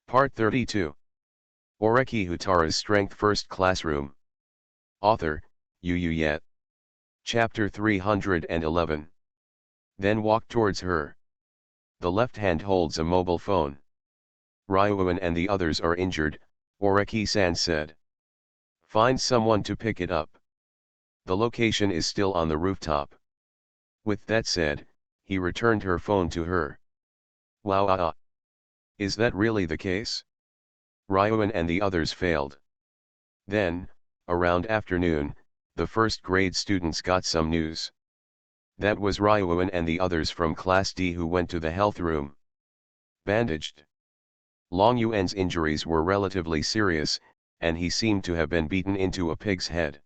Part 32. Oreki Houtarou's Strength First Classroom. Author, Yet. Chapter 311. Then walk towards her. The left hand holds a mobile phone. Ryuan and the others are injured, Oreki-san said. Find someone to pick it up. The location is still on the rooftop. With that said, he returned her phone to her. Wow. Is that really the case? Ryuan and the others failed. Then, around afternoon, the first grade students got some news. That was Ryuan and the others from Class D who went to the health room. Bandaged. Long Yuan's injuries were relatively serious, and he seemed to have been beaten into a pig's head.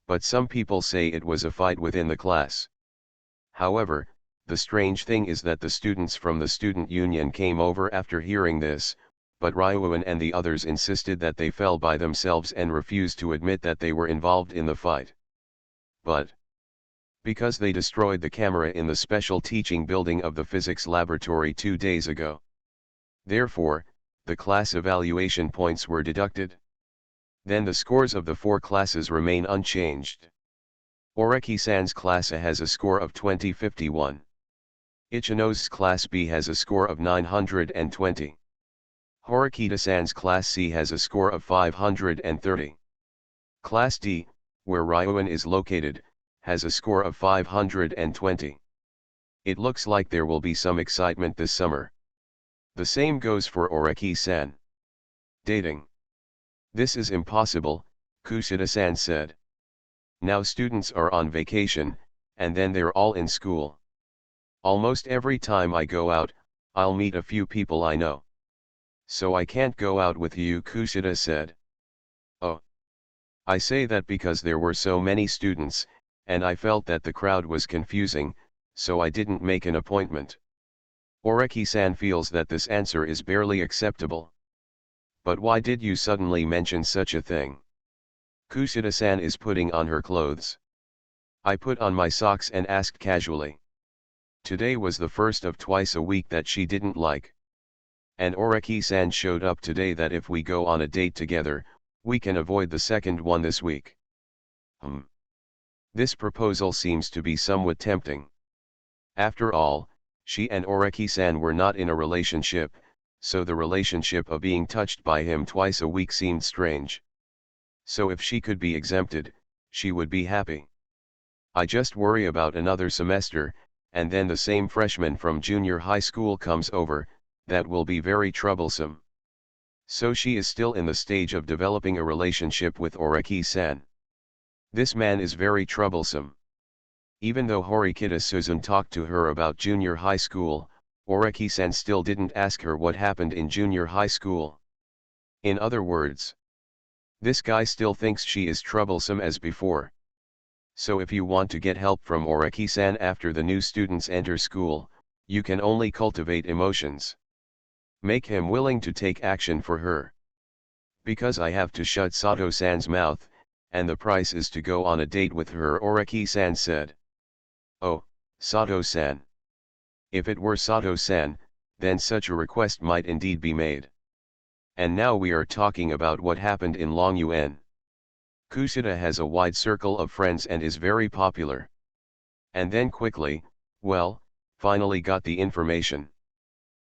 But some people say it was a fight within the class. However, the strange thing is that the students from the student union came over after hearing this, but Ryuan and the others insisted that they fell by themselves and refused to admit that they were involved in the fight. But because they destroyed the camera in the special teaching building of the physics laboratory 2 days ago. Therefore, the class evaluation points were deducted. Then the scores of the 4 classes remain unchanged. Oreki-san's class A has a score of 2051. Ichino's class B has a score of 920. Horikita-san's class C has a score of 530. Class D, where Ryuan is located, has a score of 520. It looks like there will be some excitement this summer. The same goes for Oreki-san. Dating. This is impossible, Kushida-san said. Now students are on vacation, and then they're all in school. Almost every time I go out, I'll meet a few people I know. So I can't go out with you, Kushida said. Oh. I say that because there were so many students, and I felt that the crowd was confusing, so I didn't make an appointment. Oreki-san feels that this answer is barely acceptable. But why did you suddenly mention such a thing? Kushida-san is putting on her clothes. I put on my socks and asked casually. Today was the first of twice a week that she didn't like. And Oreki-san showed up today that if we go on a date together, we can avoid the second one this week. This proposal seems to be somewhat tempting. After all, she and Oreki-san were not in a relationship, so the relationship of being touched by him twice a week seemed strange. So if she could be exempted, she would be happy. I just worry about another semester, and then the same freshman from junior high school comes over, that will be very troublesome. So she is still in the stage of developing a relationship with Oreki-san. This man is very troublesome. Even though Horikita Suzun talked to her about junior high school, Oreki-san still didn't ask her what happened in junior high school. In other words, this guy still thinks she is troublesome as before. So if you want to get help from Oreki-san after the new students enter school, you can only cultivate emotions. Make him willing to take action for her. Because I have to shut Sato-san's mouth, and the price is to go on a date with her, Oreki-san said. Oh, Sato-san. If it were Sato-san, then such a request might indeed be made. And now we are talking about what happened in Longyuan. Kushida has a wide circle of friends and is very popular. And then quickly, finally got the information.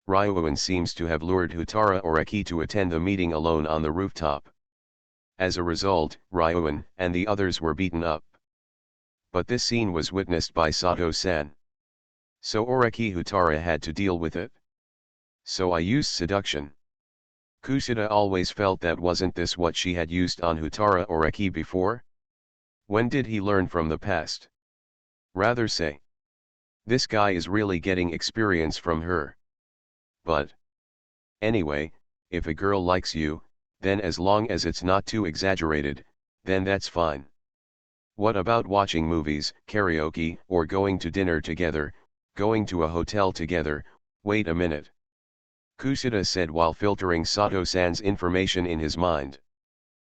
Ryuan seems to have lured Houtarou Oreki to attend the meeting alone on the rooftop. As a result, Ryuan and the others were beaten up. But this scene was witnessed by Sato-san. So Oreki Houtarou had to deal with it. So I used seduction. Kushida always felt that wasn't this what she had used on Houtarou Oreki before? When did he learn from the past? Rather say. This guy is really getting experience from her. But anyway, if a girl likes you, then as long as it's not too exaggerated, then that's fine. What about watching movies, karaoke, or going to dinner together, going to a hotel together? Wait a minute. Kushida said while filtering Sato-san's information in his mind.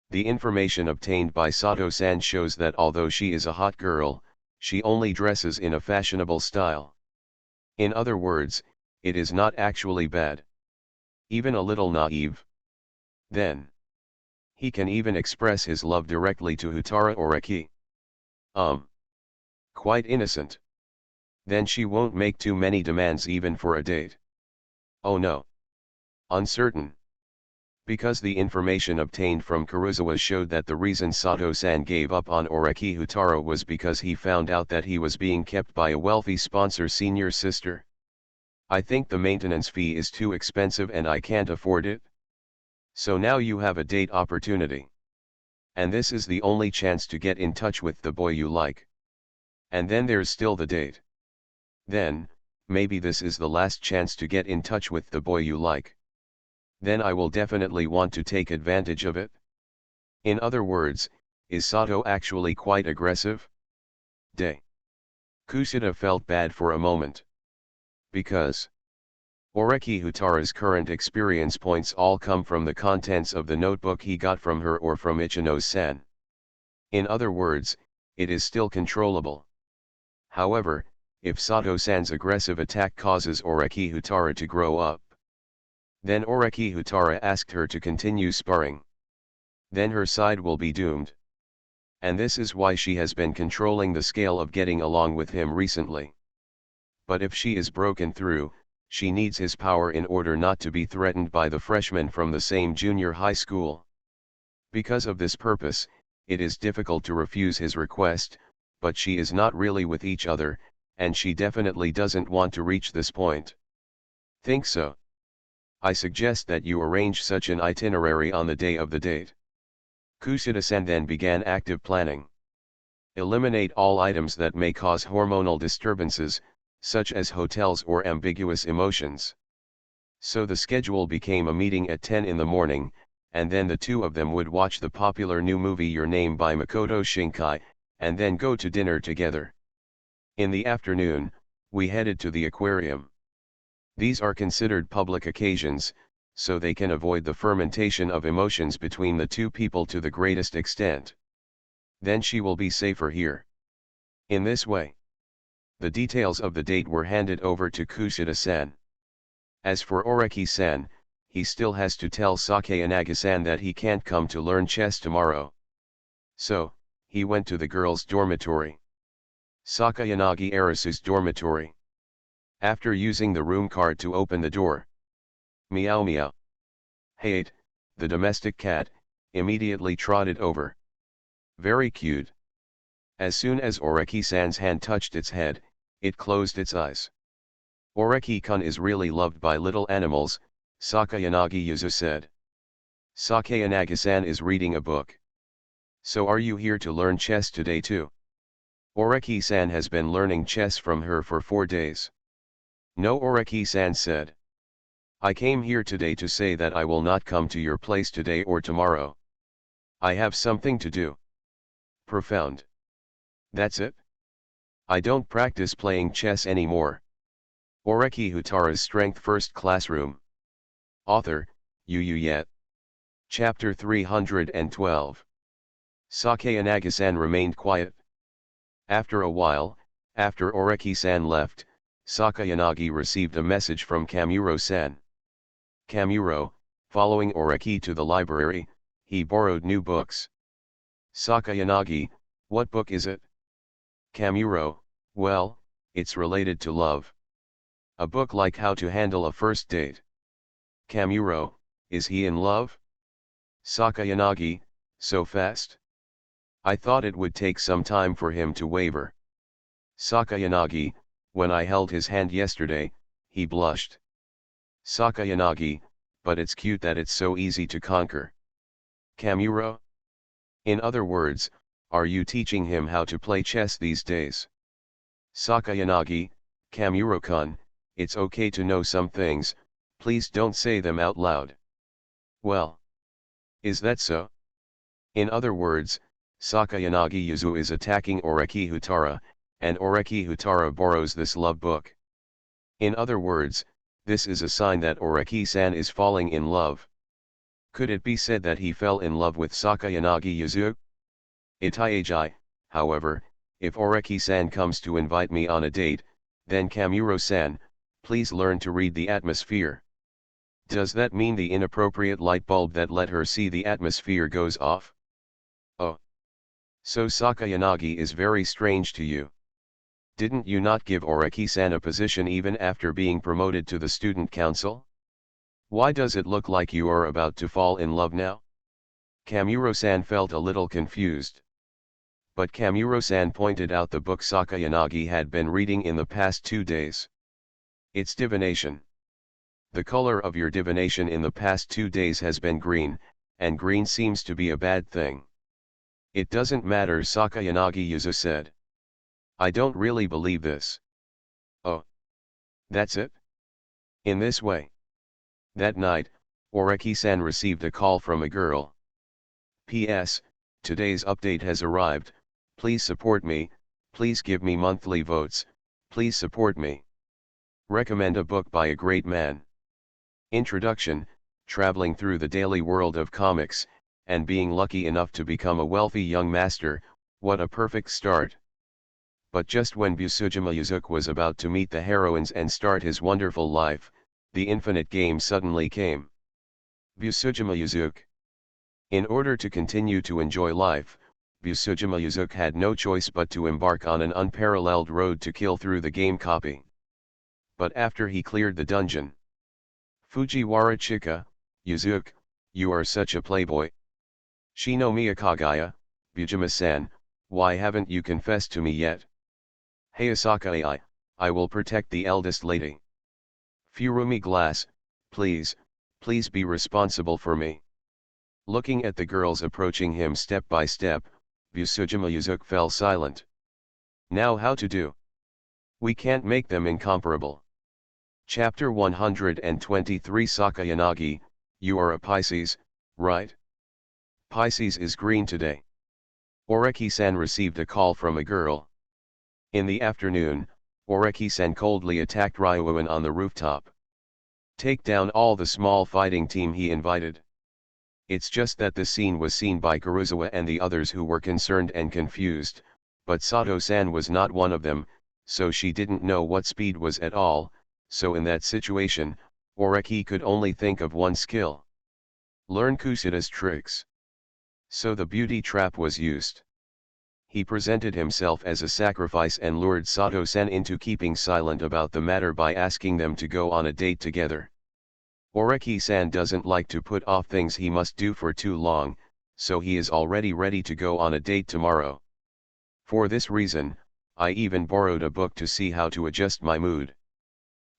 The information obtained by Sato-san shows that although she is a hot girl, she only dresses in a fashionable style. In other words, it is not actually bad. Even a little naive. Then he can even express his love directly to Houtarou Oreki. Quite innocent. Then she won't make too many demands even for a date. Oh no. Uncertain. Because the information obtained from Kurosawa showed that the reason Sato-san gave up on Oreki Houtarou was because he found out that he was being kept by a wealthy sponsor senior sister. I think the maintenance fee is too expensive and I can't afford it. So now you have a date opportunity. And this is the only chance to get in touch with the boy you like. And then there's still the date. Then, maybe this is the last chance to get in touch with the boy you like. Then I will definitely want to take advantage of it. In other words, is Sato actually quite aggressive? Kushida felt bad for a moment. Because Oreki Houtarou's current experience points all come from the contents of the notebook he got from her or from Ichino-san. In other words, it is still controllable. However, if Sato-san's aggressive attack causes Oreki Houtarou to grow up, then Oreki Houtarou asked her to continue sparring. Then her side will be doomed. And this is why she has been controlling the scale of getting along with him recently. But if she is broken through, she needs his power in order not to be threatened by the freshmen from the same junior high school. Because of this purpose, it is difficult to refuse his request, but she is not really with each other, and she definitely doesn't want to reach this point. Think so? I suggest that you arrange such an itinerary on the day of the date. Kushida-san then began active planning. Eliminate all items that may cause hormonal disturbances, such as hotels or ambiguous emotions. So the schedule became a meeting at 10 in the morning, and then the two of them would watch the popular new movie Your Name by Makoto Shinkai, and then go to dinner together. In the afternoon, we headed to the aquarium. These are considered public occasions, so they can avoid the fermentation of emotions between the two people to the greatest extent. Then she will be safer here. In this way, the details of the date were handed over to Kushida-san. As for Oreki-san, he still has to tell Sakayanagi-san that he can't come to learn chess tomorrow. So, he went to the girls' dormitory. Sakayanagi Arisu's dormitory. After using the room card to open the door, Meow Meow, Hate, the domestic cat, immediately trotted over. Very cute. As soon as Oreki-san's hand touched its head, it closed its eyes. Oreki-kun is really loved by little animals, Sakayanagi Yuzu said. Sakayanagi-san is reading a book. So are you here to learn chess today too? Oreki-san has been learning chess from her for 4 days. No, Oreki-san said. I came here today to say that I will not come to your place today or tomorrow. I have something to do. Profound. That's it? I don't practice playing chess anymore. Oreki Houtarou's Strength First Classroom. Author, Yet. Chapter 312. Sakayanagi-san remained quiet. After a while, after Oreki-san left, Sakayanagi received a message from Kamuro-san. Kamuro, following Oreki to the library, he borrowed new books. Sakayanagi, what book is it? Kamuro, well, it's related to love. A book like how to handle a first date. Kamuro, is he in love? Sakayanagi, so fast? I thought it would take some time for him to waver. Sakayanagi, when I held his hand yesterday, he blushed. Sakayanagi, but it's cute that it's so easy to conquer. Kamuro? In other words, are you teaching him how to play chess these days? Sakayanagi, Kamuro-kun, it's okay to know some things, please don't say them out loud. Well. Is that so? In other words, Sakayanagi Yuzu is attacking Oreki Houtarou, and Oreki Houtarou borrows this love book. In other words, this is a sign that Oreki-san is falling in love. Could it be said that he fell in love with Sakayanagi Yuzu? Itaiji, however, if Oreki-san comes to invite me on a date, then Kamuro-san, please learn to read the atmosphere. Does that mean the inappropriate light bulb that let her see the atmosphere goes off? Oh. So Sakayanagi is very strange to you. Didn't you not give Oreki-san a position even after being promoted to the student council? Why does it look like you are about to fall in love now? Kamuro-san felt a little confused. But Kamuro-san pointed out the book Sakayanagi had been reading in the past 2 days. It's divination. The color of your divination in the past 2 days has been green, and green seems to be a bad thing. It doesn't matter, Sakayanagi Yuzu said. I don't really believe this. Oh. That's it? In this way. That night, Oreki-san received a call from a girl. P.S. Today's update has arrived, please support me, please give me monthly votes, please support me. Recommend a book by a great man. Introduction, traveling through the daily world of comics, and being lucky enough to become a wealthy young master, what a perfect start. But just when Busujima Yuzuki was about to meet the heroines and start his wonderful life, the infinite game suddenly came. Busujima Yuzuki. In order to continue to enjoy life, Busujima Yuzuki had no choice but to embark on an unparalleled road to kill through the game copy. But after he cleared the dungeon, Fujiwara Chika, Yuzuki, you are such a playboy. Shinomiya Kagaya, Bujima-san, why haven't you confessed to me yet? Hayasaka I will protect the eldest lady. Furumi Glass, please, please be responsible for me. Looking at the girls approaching him step by step, Busujima Yuzuki fell silent. Now how to do? We can't make them incomparable. Chapter 123 Sakayanagi, you are a Pisces, right? Pisces is green today. Oreki-san received a call from a girl. In the afternoon, Oreki-san coldly attacked Ryuan on the rooftop. Take down all the small fighting team he invited. It's just that the scene was seen by Kuruzawa and the others who were concerned and confused, but Sato-san was not one of them, so she didn't know what speed was at all, so in that situation, Oreki could only think of one skill. Learn Kusuda's tricks. So the beauty trap was used. He presented himself as a sacrifice and lured Sato-san into keeping silent about the matter by asking them to go on a date together. Oreki-san doesn't like to put off things he must do for too long, so he is already ready to go on a date tomorrow. For this reason, I even borrowed a book to see how to adjust my mood.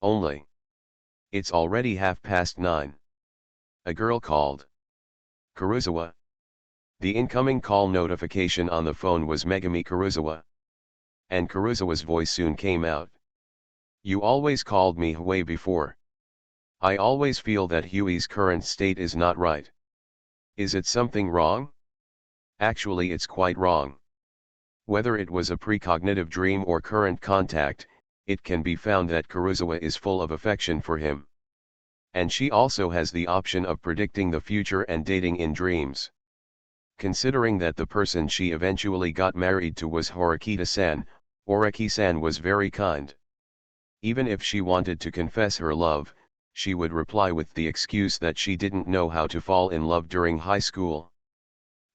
Only. It's already 9:30. A girl called. Kuruzawa. The incoming call notification on the phone was Megami Kuruzawa. And Kuruzawa's voice soon came out. You always called me Huey before. I always feel that Huey's current state is not right. Is it something wrong? Actually, it's quite wrong. Whether it was a precognitive dream or current contact, it can be found that Kuruzawa is full of affection for him. And she also has the option of predicting the future and dating in dreams. Considering that the person she eventually got married to was Horikita-san, Oreki-san was very kind. Even if she wanted to confess her love, she would reply with the excuse that she didn't know how to fall in love during high school,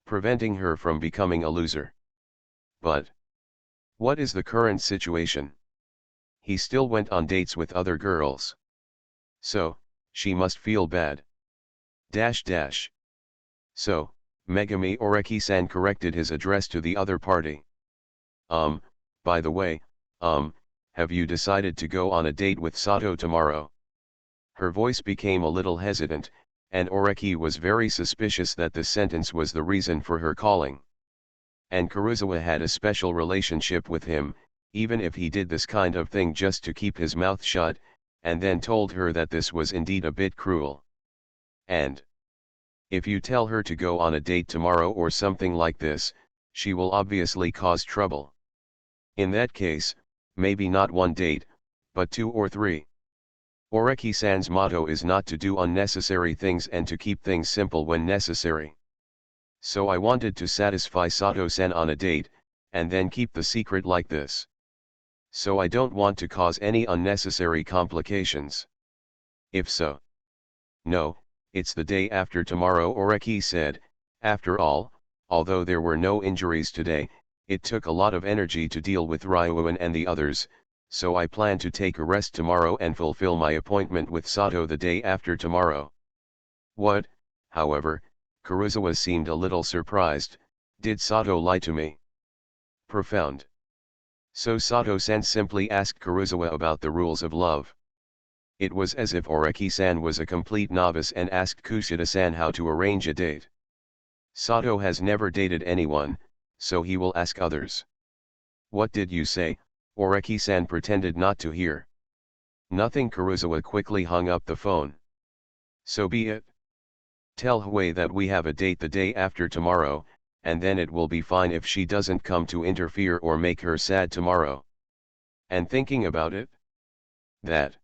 preventing her from becoming a loser. But what is the current situation? He still went on dates with other girls. So, she must feel bad. So, Megami Oreki-san corrected his address to the other party. By the way, have you decided to go on a date with Sato tomorrow? Her voice became a little hesitant, and Oreki was very suspicious that this sentence was the reason for her calling. And Kuruzawa had a special relationship with him, even if he did this kind of thing just to keep his mouth shut, and then told her that this was indeed a bit cruel. And if you tell her to go on a date tomorrow or something like this, she will obviously cause trouble. In that case, maybe not one date, but 2 or 3. Oreki-san's motto is not to do unnecessary things and to keep things simple when necessary. So I wanted to satisfy Sato-san on a date, and then keep the secret like this. So I don't want to cause any unnecessary complications. If so. No, it's the day after tomorrow, Oreki said. After all, although there were no injuries today, it took a lot of energy to deal with Ryuan and the others, so I plan to take a rest tomorrow and fulfill my appointment with Sato the day after tomorrow. What, however, Kuruzawa seemed a little surprised. Did Sato lie to me? Profound. So Sato-san simply asked Kuruzawa about the rules of love. It was as if Oreki-san was a complete novice and asked Kushida-san how to arrange a date. Sato has never dated anyone, so he will ask others. What did you say? Oreki-san pretended not to hear. Nothing. Kuruzawa quickly hung up the phone. So be it. Tell Hui that we have a date the day after tomorrow, and then it will be fine if she doesn't come to interfere or make her sad tomorrow. And thinking about it? That.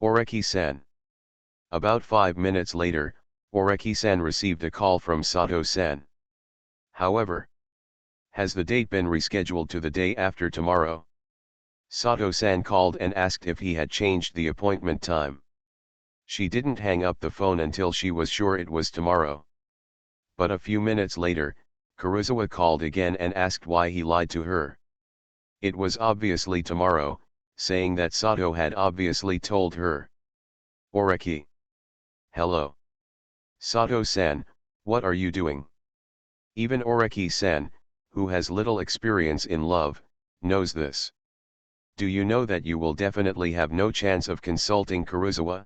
Oreki-san. About 5 minutes later, Oreki-san received a call from Sato-san. However, has the date been rescheduled to the day after tomorrow? Sato-san called and asked if he had changed the appointment time. She didn't hang up the phone until she was sure it was tomorrow. But a few minutes later, Kuruzawa called again and asked why he lied to her. It was obviously tomorrow, saying that Sato had obviously told her. Oreki. Hello. Sato-san, what are you doing? Even Oreki-san, who has little experience in love, knows this. Do you know that you will definitely have no chance of consulting Kuruzawa?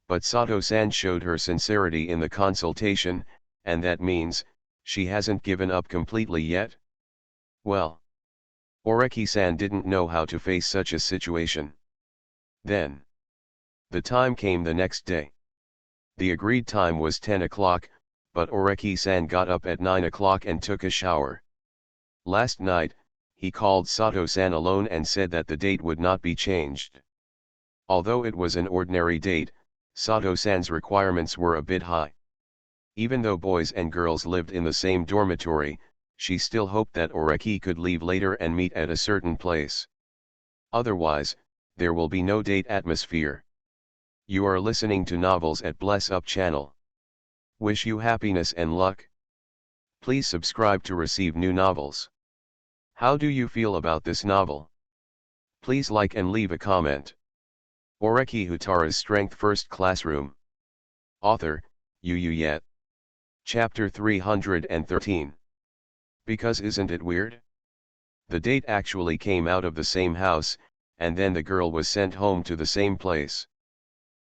But Sato-san showed her sincerity in the consultation, and that means, she hasn't given up completely yet? Well. Oreki-san didn't know how to face such a situation. Then. The time came the next day. The agreed time was 10 o'clock, but Oreki-san got up at 9 o'clock and took a shower. Last night, he called Sato-san alone and said that the date would not be changed. Although it was an ordinary date, Sato-san's requirements were a bit high. Even though boys and girls lived in the same dormitory, she still hoped that Oreki could leave later and meet at a certain place. Otherwise, there will be no date atmosphere. You are listening to Novels at Bless Up channel. Wish you happiness and luck. Please subscribe to receive new novels. How do you feel about this novel? Please like and leave a comment. Oreki Houtarou's Strength First Classroom. Author, Yu Yet. Chapter 313. Because isn't it weird? The date actually came out of the same house, and then the girl was sent home to the same place.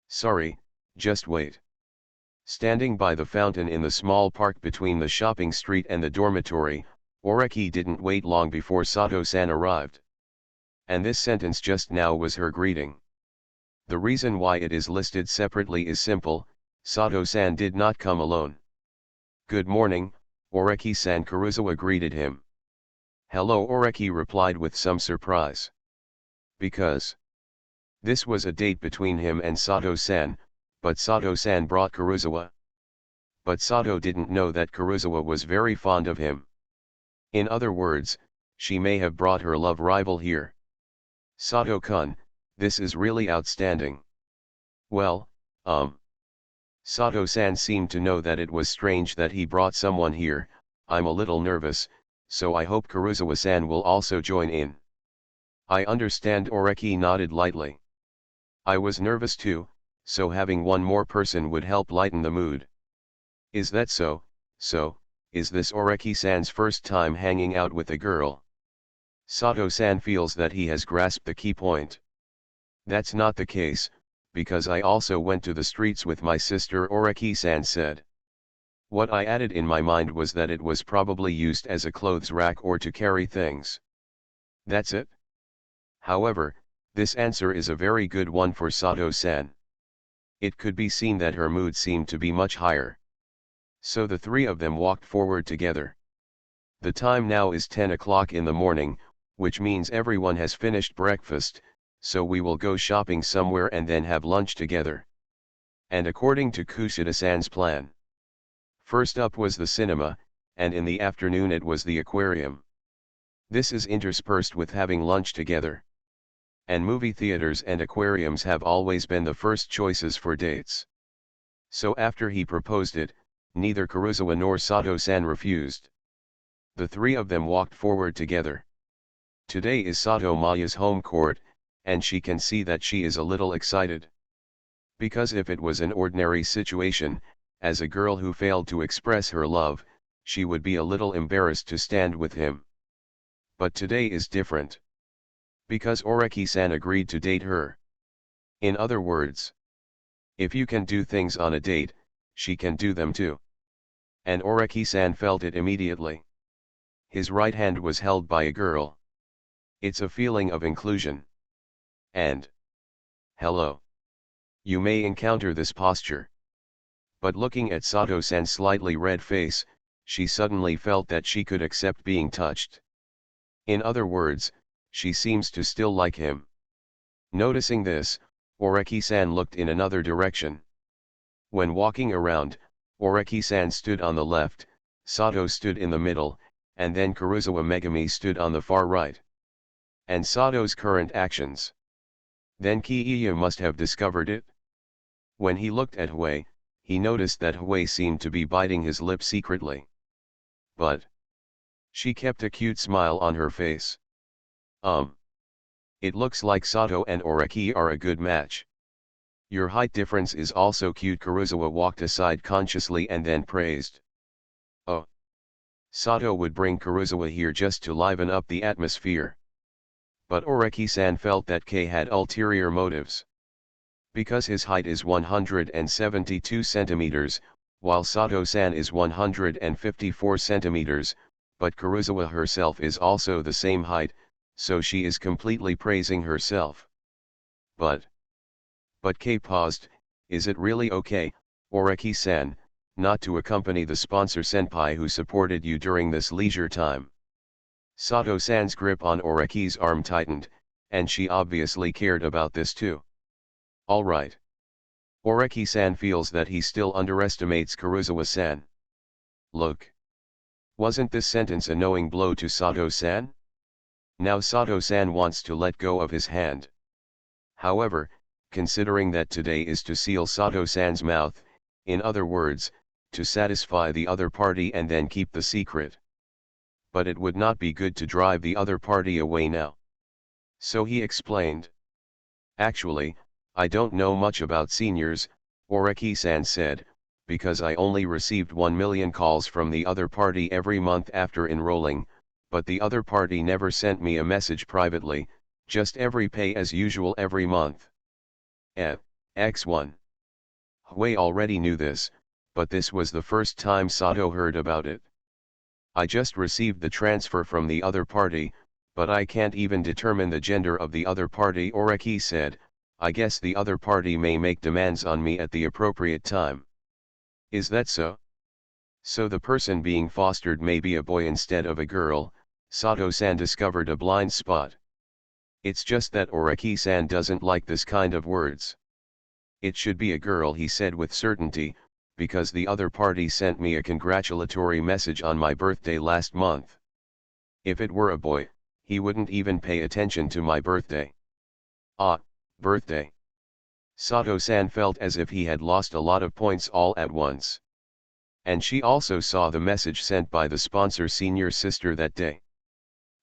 Sorry, just wait. Standing by the fountain in the small park between the shopping street and the dormitory, Oreki didn't wait long before Sato-san arrived. And this sentence just now was her greeting. The reason why it is listed separately is simple: Sato-san did not come alone. Good morning, Oreki-san. Kuruzawa greeted him. Hello, Oreki replied with some surprise. Because this was a date between him and Sato-san, but Sato-san brought Kuruzawa. But Sato didn't know that Kuruzawa was very fond of him. In other words, she may have brought her love rival here. Sato-kun, this is really outstanding. Well, Sato-san seemed to know that it was strange that he brought someone here. I'm a little nervous, so I hope Kuruzawa-san will also join in. I understand. Oreki nodded lightly. I was nervous too, so having one more person would help lighten the mood. Is that so? So, is this Oreki-san's first time hanging out with a girl? Sato-san feels that he has grasped the key point. That's not the case, because I also went to the streets with my sister, Oreki-san said. What I added in my mind was that it was probably used as a clothes rack or to carry things. That's it? However, this answer is a very good one for Sato-san. It could be seen that her mood seemed to be much higher. So the three of them walked forward together. The time now is 10 o'clock in the morning, which means everyone has finished breakfast, so we will go shopping somewhere and then have lunch together. And according to Kushida-san's plan. First up was the cinema, and in the afternoon it was the aquarium. This is interspersed with having lunch together. And movie theaters and aquariums have always been the first choices for dates. So after he proposed it, neither Kuruzawa nor Sato-san refused. The three of them walked forward together. Today is Sato Maya's home court, and she can see that she is a little excited. Because if it was an ordinary situation, as a girl who failed to express her love, she would be a little embarrassed to stand with him. But today is different. Because Oreki-san agreed to date her. In other words, if you can do things on a date, she can do them too. And Oreki-san felt it immediately. His right hand was held by a girl. It's a feeling of inclusion. And hello. You may encounter this posture. But looking at Sato-san's slightly red face, she suddenly felt that she could accept being touched. In other words, she seems to still like him. Noticing this, Oreki-san looked in another direction. When walking around, Oreki-san stood on the left, Sato stood in the middle, and then Kuruzawa Megami stood on the far right. And Sato's current actions. Then Kiya must have discovered it. When he looked at Hui, he noticed that Hui seemed to be biting his lip secretly. But she kept a cute smile on her face. It looks like Sato and Oreki are a good match. Your height difference is also cute. Kuruzawa walked aside consciously and then praised. Oh. Sato would bring Kuruzawa here just to liven up the atmosphere. But Oreki-san felt that K had ulterior motives. Because his height is 172 centimeters, while Sato-san is 154 centimeters, but Kuruzawa herself is also the same height, so she is completely praising herself. But K paused. Is it really okay, Oreki-san, not to accompany the sponsor senpai who supported you during this leisure time? Sato-san's grip on Oreki's arm tightened, and she obviously cared about this too. Alright. Oreki-san feels that he still underestimates Kuruzawa-san. Look. Wasn't this sentence a knowing blow to Sato-san? Now Sato-san wants to let go of his hand. However, considering that today is to seal Sato-san's mouth, in other words, to satisfy the other party and then keep the secret. But it would not be good to drive the other party away now. So he explained. Actually, I don't know much about seniors, Oreki-san said, because I only received 1 million calls from the other party every month after enrolling, but the other party never sent me a message privately, just every pay as usual every month. X1. Hui already knew this, but this was the first time Sato heard about it. I just received the transfer from the other party, but I can't even determine the gender of the other party, Oreki said. I guess the other party may make demands on me at the appropriate time. Is that so? So the person being fostered may be a boy instead of a girl. Sato-san discovered a blind spot. It's just that Oreki-san doesn't like this kind of words. It should be a girl, he said with certainty, because the other party sent me a congratulatory message on my birthday last month. If it were a boy, he wouldn't even pay attention to my birthday. Ah, birthday. Sato-san felt as if he had lost a lot of points all at once. And she also saw the message sent by the sponsor senior sister that day.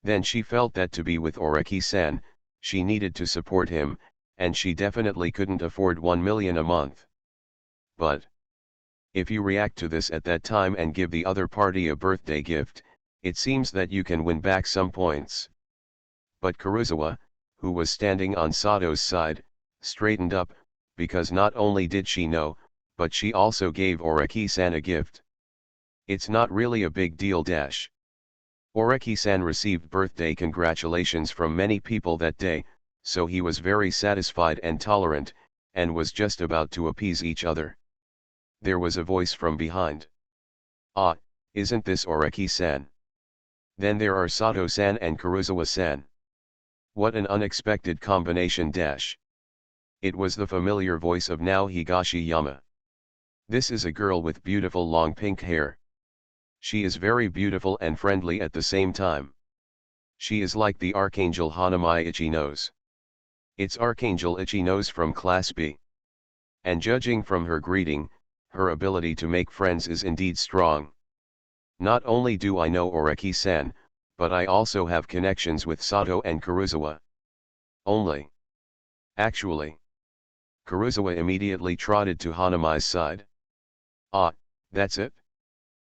Then she felt that to be with Oreki-san, she needed to support him, and she definitely couldn't afford 1 million a month. But if you react to this at that time and give the other party a birthday gift, it seems that you can win back some points. But Kuruzawa, who was standing on Sato's side, straightened up, because not only did she know, but she also gave Oreki-san a gift. It's not really a big deal. Oreki-san received birthday congratulations from many people that day, so he was very satisfied and tolerant, and was just about to appease each other. There was a voice from behind. Ah, isn't this Oreki-san? Then there are Sato-san and Kuruzawa-san. What an unexpected combination. It was the familiar voice of Nao Higashiyama. This is a girl with beautiful long pink hair. She is very beautiful and friendly at the same time. She is like the Archangel Hanamai Ichinos. It's Archangel Ichinos from Class B. And judging from her greeting, her ability to make friends is indeed strong. Not only do I know Oreki-san, but I also have connections with Sato and Kuruzawa. Only. Actually. Kuruzawa immediately trotted to Hanami's side. Ah, that's it?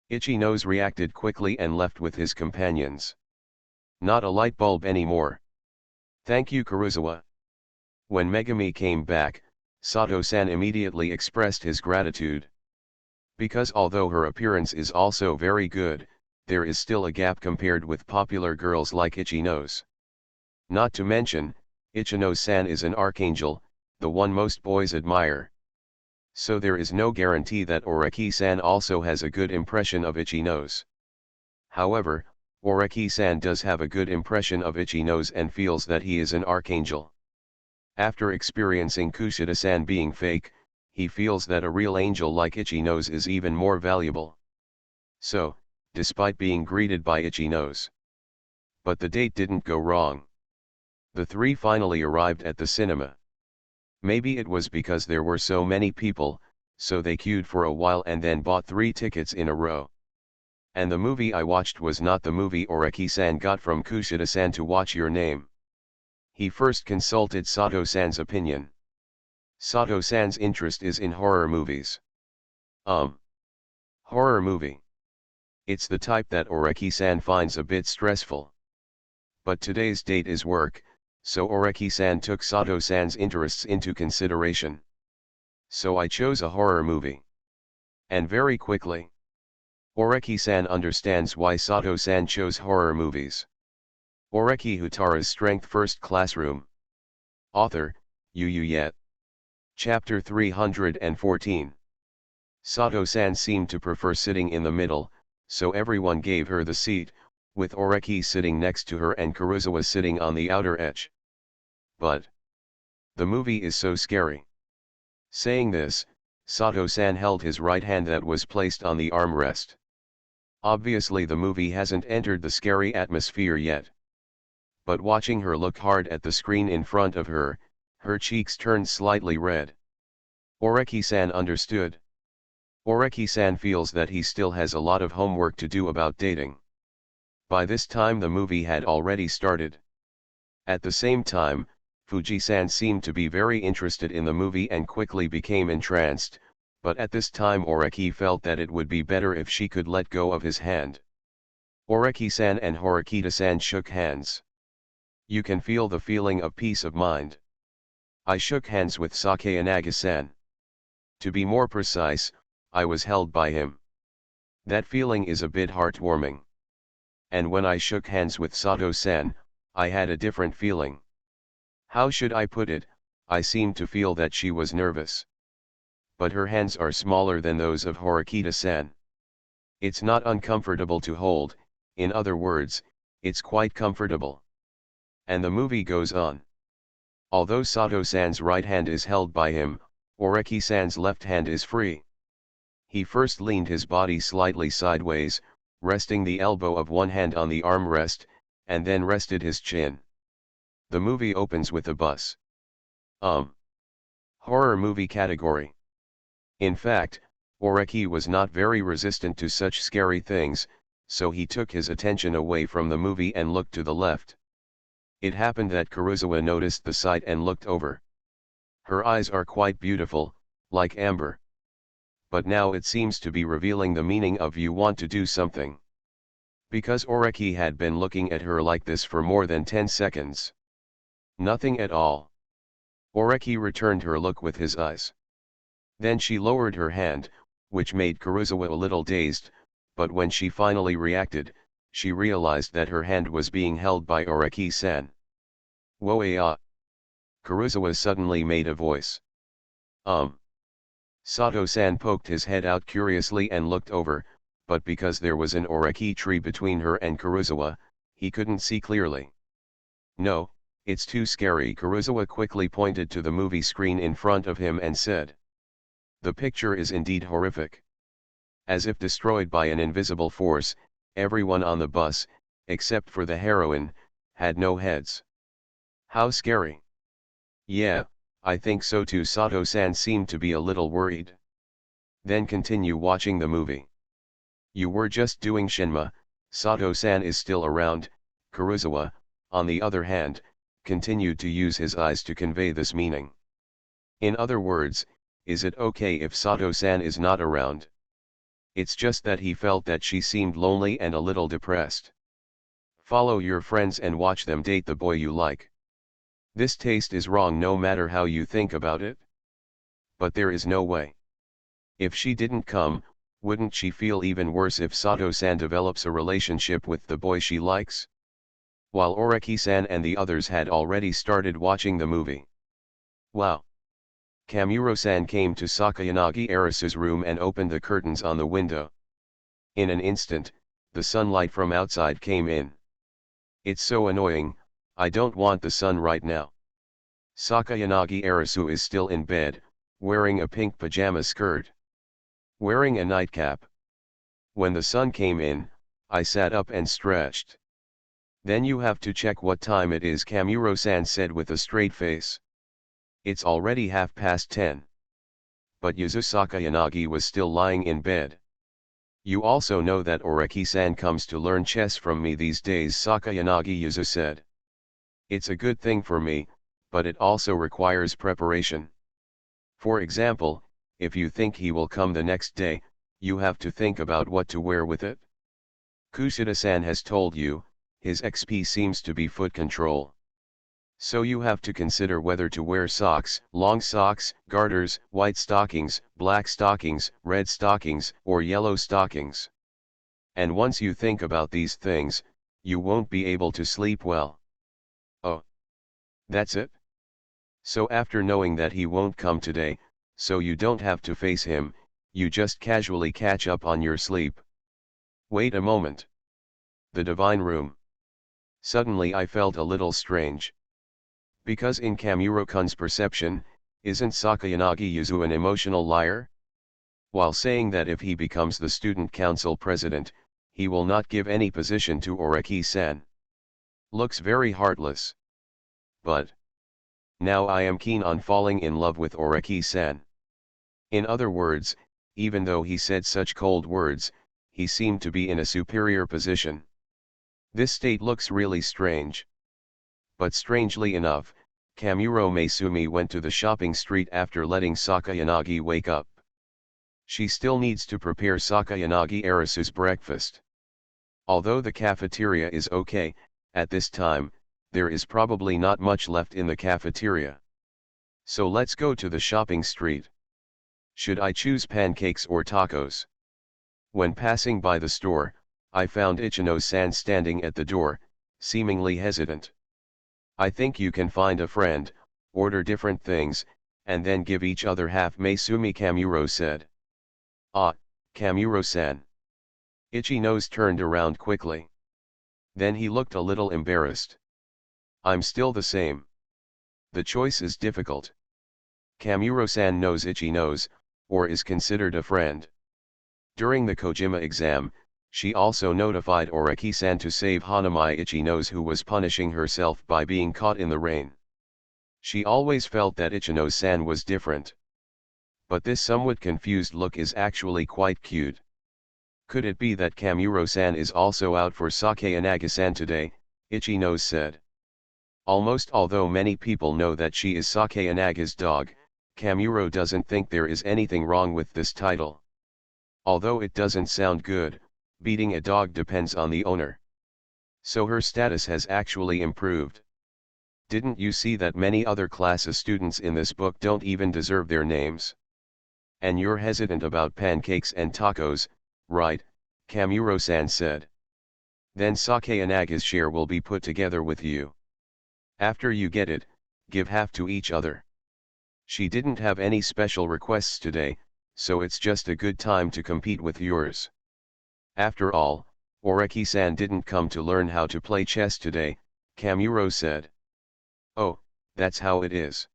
Ichi-nose reacted quickly and left with his companions. Not a light bulb anymore. Thank you, Kuruzawa. When Megami came back, Sato-san immediately expressed his gratitude. Because although her appearance is also very good, there is still a gap compared with popular girls like Ichi-nose. Not to mention, Ichi-nose-san is an archangel, the one most boys admire. So there is no guarantee that Oreki-san also has a good impression of Ichi-nose. However, Oreki-san does have a good impression of Ichi-nose and feels that he is an archangel. After experiencing Kushida-san being fake, he feels that a real angel like Ichi-nose is even more valuable. So, despite being greeted by Ichi-nose. But the date didn't go wrong. The three finally arrived at the cinema. Maybe it was because there were so many people, so they queued for a while and then bought 3 tickets in a row. And the movie I watched was not the movie Oreki-san got from Kushida-san to watch Your Name. He first consulted Sato-san's opinion. Sato-san's interest is in horror movies. Horror movie. It's the type that Oreki-san finds a bit stressful. But today's date is work, so Oreki-san took Sato-san's interests into consideration. So I chose a horror movie. And very quickly. Oreki-san understands why Sato-san chose horror movies. Oreki Houtarou's Strength First Classroom. Author, Yu Yet. Chapter 314. Sato-san seemed to prefer sitting in the middle, so everyone gave her the seat, with Oreki sitting next to her and Kuruzawa sitting on the outer edge. But the movie is so scary. Saying this, Sato-san held his right hand that was placed on the armrest. Obviously the movie hasn't entered the scary atmosphere yet. But watching her look hard at the screen in front of her, her cheeks turned slightly red. Oreki-san understood. Oreki-san feels that he still has a lot of homework to do about dating. By this time the movie had already started. At the same time, Fuji-san seemed to be very interested in the movie and quickly became entranced, but at this time Oreki felt that it would be better if she could let go of his hand. Oreki-san and Horikita-san shook hands. You can feel the feeling of peace of mind. I shook hands with Sakayanagi-san. To be more precise, I was held by him. That feeling is a bit heartwarming. And when I shook hands with Sato-san, I had a different feeling. How should I put it, I seemed to feel that she was nervous. But her hands are smaller than those of Horikita-san. It's not uncomfortable to hold, in other words, it's quite comfortable. And the movie goes on. Although Sato-san's right hand is held by him, Oreki-san's left hand is free. He first leaned his body slightly sideways, resting the elbow of one hand on the armrest, and then rested his chin. The movie opens with a bus. Horror movie category. In fact, Oreki was not very resistant to such scary things, so he took his attention away from the movie and looked to the left. It happened that Kuruzawa noticed the sight and looked over. Her eyes are quite beautiful, like amber. But now it seems to be revealing the meaning of you want to do something. Because Oreki had been looking at her like this for more than 10 seconds. Nothing at all. Oreki returned her look with his eyes. Then she lowered her hand, which made Kuruzawa a little dazed, but when she finally reacted, she realized that her hand was being held by Oreki-san. Woa-ah. Kuruzawa suddenly made a voice. Sato-san poked his head out curiously and looked over, but because there was an Oreki tree between her and Kuruzawa, he couldn't see clearly. No, it's too scary. Kuruzawa quickly pointed to the movie screen in front of him and said. The picture is indeed horrific. As if destroyed by an invisible force, everyone on the bus, except for the heroine, had no heads. How scary. Yeah, I think so too. Sato-san seemed to be a little worried. Then continue watching the movie. You were just doing Shinma, Sato-san is still around. Kurosawa, on the other hand, continued to use his eyes to convey this meaning. In other words, is it okay if Sato-san is not around? It's just that he felt that she seemed lonely and a little depressed. Follow your friends and watch them date the boy you like. This taste is wrong no matter how you think about it. But there is no way. If she didn't come, wouldn't she feel even worse if Sato-san develops a relationship with the boy she likes? While Oreki-san and the others had already started watching the movie. Wow! Kamuro-san came to Sakayanagi Arisu's room and opened the curtains on the window. In an instant, the sunlight from outside came in. It's so annoying, I don't want the sun right now. Sakayanagi Arisu is still in bed, wearing a pink pajama skirt. Wearing a nightcap. When the sun came in, I sat up and stretched. Then you have to check what time it is, Kamuro-san said with a straight face. It's already 10:30. But Yuzu Sakayanagi was still lying in bed. You also know that Oreki-san comes to learn chess from me these days, Sakayanagi Yuzu said. It's a good thing for me, but it also requires preparation. For example, if you think he will come the next day, you have to think about what to wear with it. Kushida-san has told you, his XP seems to be foot control. So you have to consider whether to wear socks, long socks, garters, white stockings, black stockings, red stockings, or yellow stockings. And once you think about these things, you won't be able to sleep well. Oh. That's it? So after knowing that he won't come today, so you don't have to face him, you just casually catch up on your sleep. Wait a moment. The divine room. Suddenly I felt a little strange. Because in Kamuro-kun's perception, isn't Sakayanagi Yuzu an emotional liar? While saying that if he becomes the student council president, he will not give any position to Oreki-san. Looks very heartless. But now I am keen on falling in love with Oreki-san. In other words, even though he said such cold words, he seemed to be in a superior position. This state looks really strange. But strangely enough, Kamuro Maesumi went to the shopping street after letting Sakayanagi wake up. She still needs to prepare Sakayanagi Arisu's breakfast. Although the cafeteria is okay, at this time, there is probably not much left in the cafeteria. So let's go to the shopping street. Should I choose pancakes or tacos? When passing by the store, I found Ichino-san standing at the door, seemingly hesitant. I think you can find a friend, order different things, and then give each other half, Maesumi Kamuro said. Ah, Kamuro-san. Ichino's turned around quickly. Then he looked a little embarrassed. I'm still the same. The choice is difficult. Kamuro-san knows Ichino's, or is considered a friend. During the Kojima exam, she also notified Oreki-san to save Hanami Ichino's, who was punishing herself by being caught in the rain. She always felt that Ichino-san was different. But this somewhat confused look is actually quite cute. Could it be that Kamuro-san is also out for Sakayanagi-san today, Ichino said. Almost, although many people know that she is Sakayanaga's dog, Kamuro doesn't think there is anything wrong with this title. Although it doesn't sound good, beating a dog depends on the owner. So her status has actually improved. Didn't you see that many other classes students in this book don't even deserve their names? And you're hesitant about pancakes and tacos, right? Kamuro-san said. Then Sakayanaga's share will be put together with you. After you get it, give half to each other. She didn't have any special requests today, so it's just a good time to compete with yours. After all, Oreki-san didn't come to learn how to play chess today, Kamuro said. Oh, that's how it is.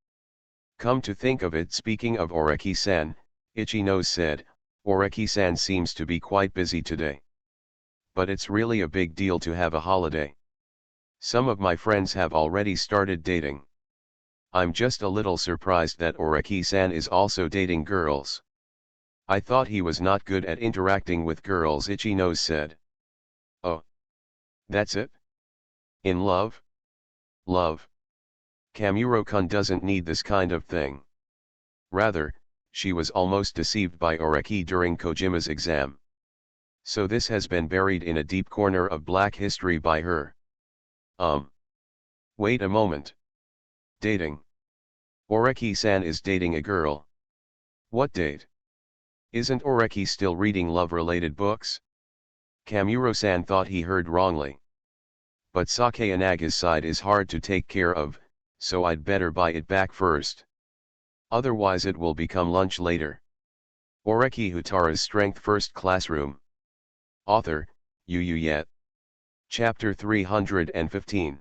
Come to think of it, speaking of Oreki-san, Ichino said, Oreki-san seems to be quite busy today. But it's really a big deal to have a holiday. Some of my friends have already started dating. I'm just a little surprised that Oreki-san is also dating girls. I thought he was not good at interacting with girls, Ichino said. Oh. That's it? In love? Love. Kamuro-kun doesn't need this kind of thing. Rather, she was almost deceived by Oreki during Kojima's exam. So this has been buried in a deep corner of black history by her. Wait a moment. Dating. Oreki-san is dating a girl. What date? Isn't Oreki still reading love-related books? Kamuro-san thought he heard wrongly. But Sake Inaga's side is hard to take care of, so I'd better buy it back first. Otherwise it will become lunch later. Oreki Houtarou's Strength First Classroom. Author, Yu Yet. Chapter 315.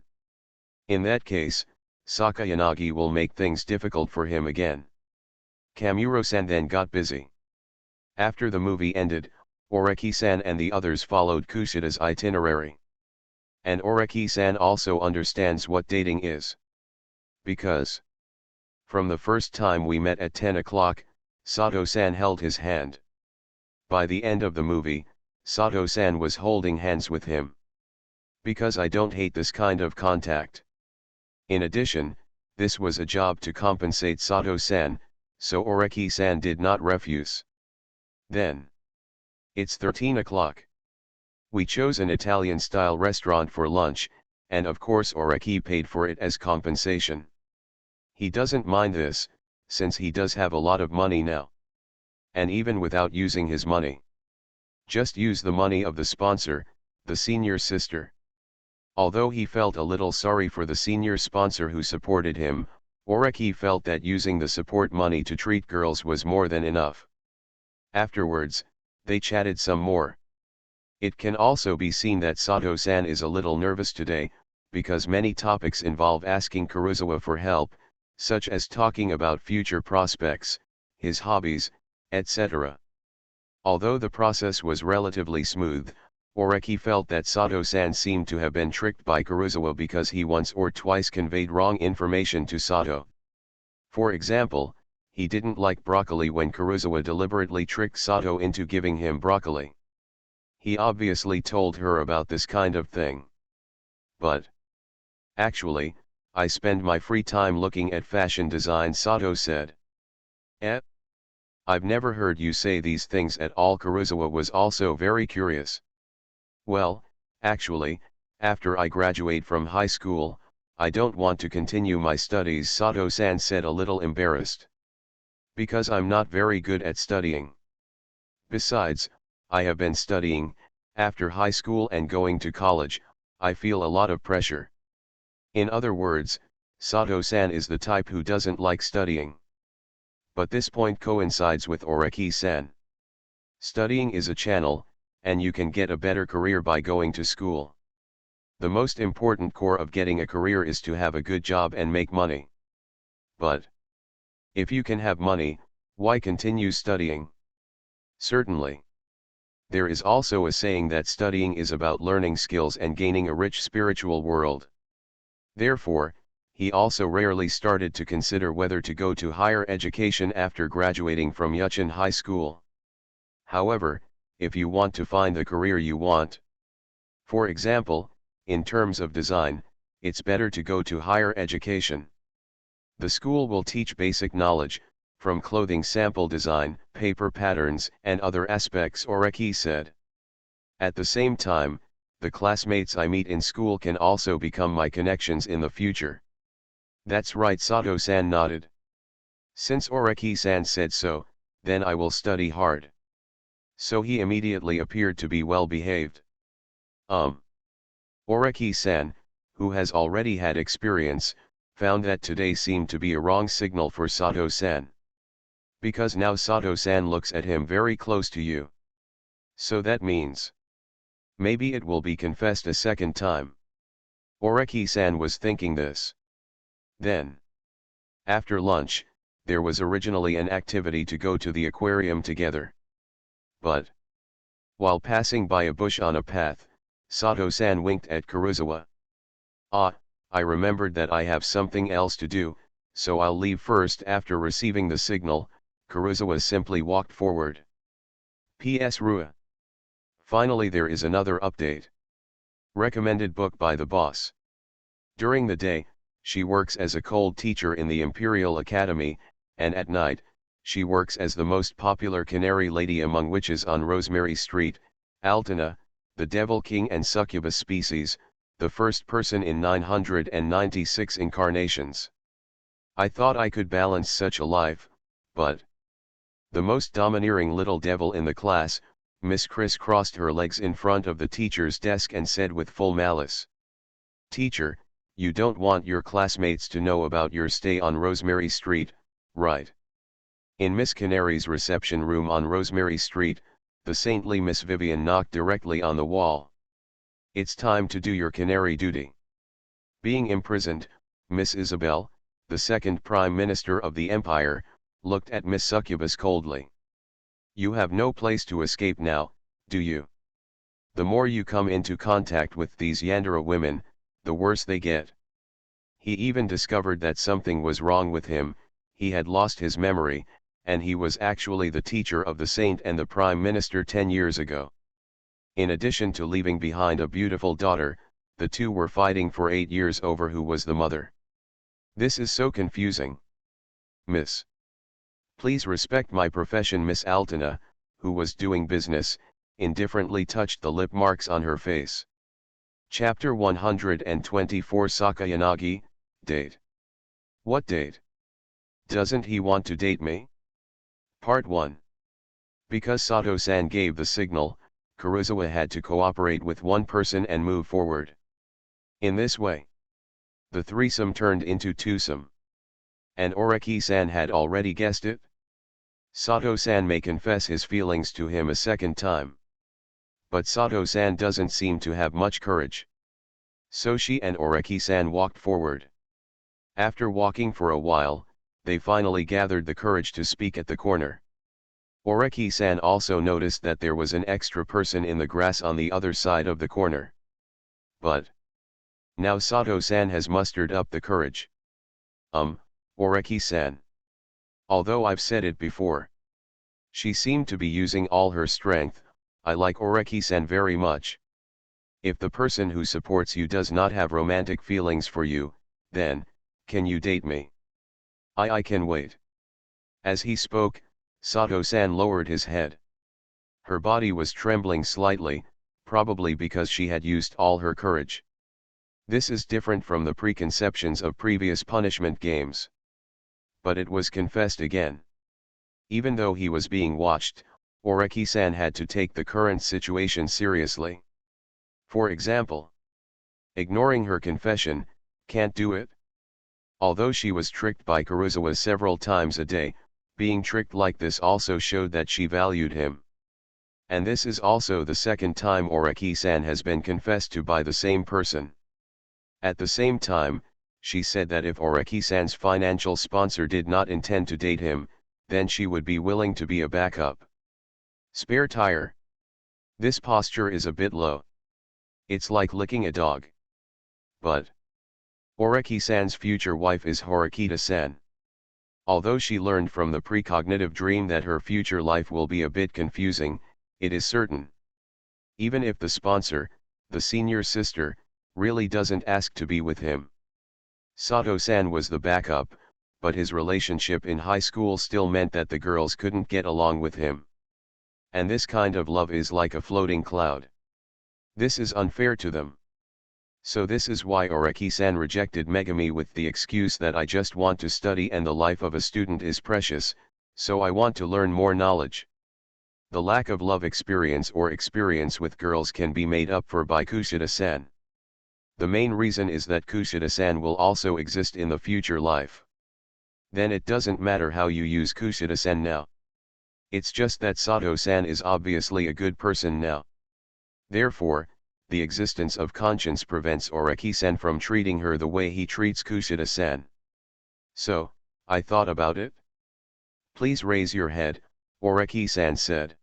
In that case, Sakayanagi will make things difficult for him again. Kamuro-san then got busy. After the movie ended, Oreki-san and the others followed Kushida's itinerary. And Oreki-san also understands what dating is. Because from the first time we met at 10 o'clock, Sato-san held his hand. By the end of the movie, Sato-san was holding hands with him. Because I don't hate this kind of contact. In addition, this was a job to compensate Sato-san, so Oreki-san did not refuse. Then. It's 13 o'clock. We chose an Italian-style restaurant for lunch, and of course Oreki paid for it as compensation. He doesn't mind this, since he does have a lot of money now. And even without using his money. Just use the money of the sponsor, the senior sister. Although he felt a little sorry for the senior sponsor who supported him, Oreki felt that using the support money to treat girls was more than enough. Afterwards, they chatted some more. It can also be seen that Sato-san is a little nervous today, because many topics involve asking Kurosawa for help, such as talking about future prospects, his hobbies, etc. Although the process was relatively smooth, Oreki felt that Sato-san seemed to have been tricked by Kurosawa because he once or twice conveyed wrong information to Sato. For example, he didn't like broccoli when Kurosawa deliberately tricked Sato into giving him broccoli. He obviously told her about this kind of thing. But actually, I spend my free time looking at fashion design, Sato said. I've never heard you say these things at all. Kurosawa was also very curious. Well, actually, after I graduate from high school, I don't want to continue my studies, Sato-san said, a little embarrassed. Because I'm not very good at studying. Besides, I have been studying, after high school and going to college, I feel a lot of pressure. In other words, Sato-san is the type who doesn't like studying. But this point coincides with Oreki-san. Studying is a channel, and you can get a better career by going to school. The most important core of getting a career is to have a good job and make money. But if you can have money, why continue studying? Certainly. There is also a saying that studying is about learning skills and gaining a rich spiritual world. Therefore, he also rarely started to consider whether to go to higher education after graduating from Yuchin High School. However, if you want to find the career you want, for example, in terms of design, it's better to go to higher education. The school will teach basic knowledge, from clothing sample design, paper patterns, and other aspects, Oreki said. At the same time, the classmates I meet in school can also become my connections in the future. That's right, Sato-san nodded. Since Oreki-san said so, then I will study hard. So he immediately appeared to be well behaved. Oreki-san, who has already had experience, found that today seemed to be a wrong signal for Sato-san. Because now Sato-san looks at him very close to you. So that means maybe it will be confessed a second time. Oreki-san was thinking this. Then, after lunch, there was originally an activity to go to the aquarium together. But while passing by a bush on a path, Sato-san winked at Kurosawa. I remembered that I have something else to do, so I'll leave first. After receiving the signal, Kurosawa simply walked forward. PS Rua. Finally there is another update. Recommended book by the boss. During the day, she works as a cold teacher in the Imperial Academy, and at night, she works as the most popular canary lady among witches on Rosemary Street, Altena, the Devil King and Succubus species, the first person in 996 incarnations. I thought I could balance such a life, but the most domineering little devil in the class, Miss Chris crossed her legs in front of the teacher's desk and said with full malice, "Teacher, you don't want your classmates to know about your stay on Rosemary Street, right?" In Miss Canary's reception room on Rosemary Street, the saintly Miss Vivian knocked directly on the wall. "It's time to do your canary duty." Being imprisoned, Miss Isabel, the second Prime Minister of the Empire, looked at Miss Succubus coldly. "You have no place to escape now, do you? The more you come into contact with these Yandera women, the worse they get." He even discovered that something was wrong with him. He had lost his memory, and he was actually the teacher of the saint and the Prime Minister 10 years ago. In addition to leaving behind a beautiful daughter, the two were fighting for 8 years over who was the mother. This is so confusing. "Miss, please respect my profession." Miss Altena, who was doing business, indifferently touched the lip marks on her face. Chapter 124 Sakayanagi, Date. What date? Doesn't he want to date me? Part 1. Because Sato-san gave the signal, Kurosawa had to cooperate with one person and move forward. In this way, the threesome turned into twosome. And Oreki-san had already guessed it? Sato-san may confess his feelings to him a second time. But Sato-san doesn't seem to have much courage. So she and Oreki-san walked forward. After walking for a while, they finally gathered the courage to speak at the corner. Oreki-san also noticed that there was an extra person in the grass on the other side of the corner. But now Sato-san has mustered up the courage. Oreki-san. Although I've said it before. She seemed to be using all her strength. I like Oreki-san very much. If the person who supports you does not have romantic feelings for you, then, can you date me? I can wait. As he spoke, Sato-san lowered his head. Her body was trembling slightly, probably because she had used all her courage. This is different from the preconceptions of previous punishment games. But it was confessed again. Even though he was being watched, Oreki-san had to take the current situation seriously. For example, ignoring her confession, can't do it. Although she was tricked by Kurosawa several times a day, being tricked like this also showed that she valued him. And this is also the second time Oreki-san has been confessed to by the same person. At the same time, she said that if Oreki-san's financial sponsor did not intend to date him, then she would be willing to be a backup. Spare tire. This posture is a bit low. It's like licking a dog. But Oreki-san's future wife is Horikita-san. Although she learned from the precognitive dream that her future life will be a bit confusing, it is certain. Even if the sponsor, the senior sister, really doesn't ask to be with him. Sato-san was the backup, but his relationship in high school still meant that the girls couldn't get along with him. And this kind of love is like a floating cloud. This is unfair to them. So this is why Oreki-san rejected Megami with the excuse that I just want to study and the life of a student is precious, so I want to learn more knowledge. The lack of love experience or experience with girls can be made up for by Kushida-san. The main reason is that Kushida-san will also exist in the future life. Then it doesn't matter how you use Kushida-san now. It's just that Sato-san is obviously a good person now. Therefore, the existence of conscience prevents Oreki-san from treating her the way he treats Kushida-san. So, I thought about it. Please raise your head, Oreki-san said.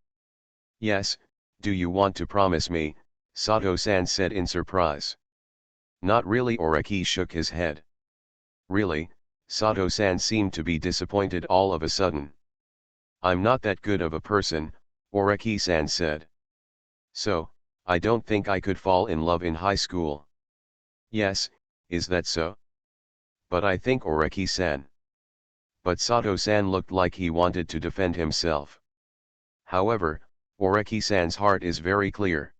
Yes, do you want to promise me? Sato-san said in surprise. Not really. Oreki shook his head. Really? Sato-san seemed to be disappointed all of a sudden. I'm not that good of a person, Oreki-san said. So, I don't think I could fall in love in high school. Yes, is that so? But I think Oreki-san. But Sato-san looked like he wanted to defend himself. However, Oreki-san's heart is very clear.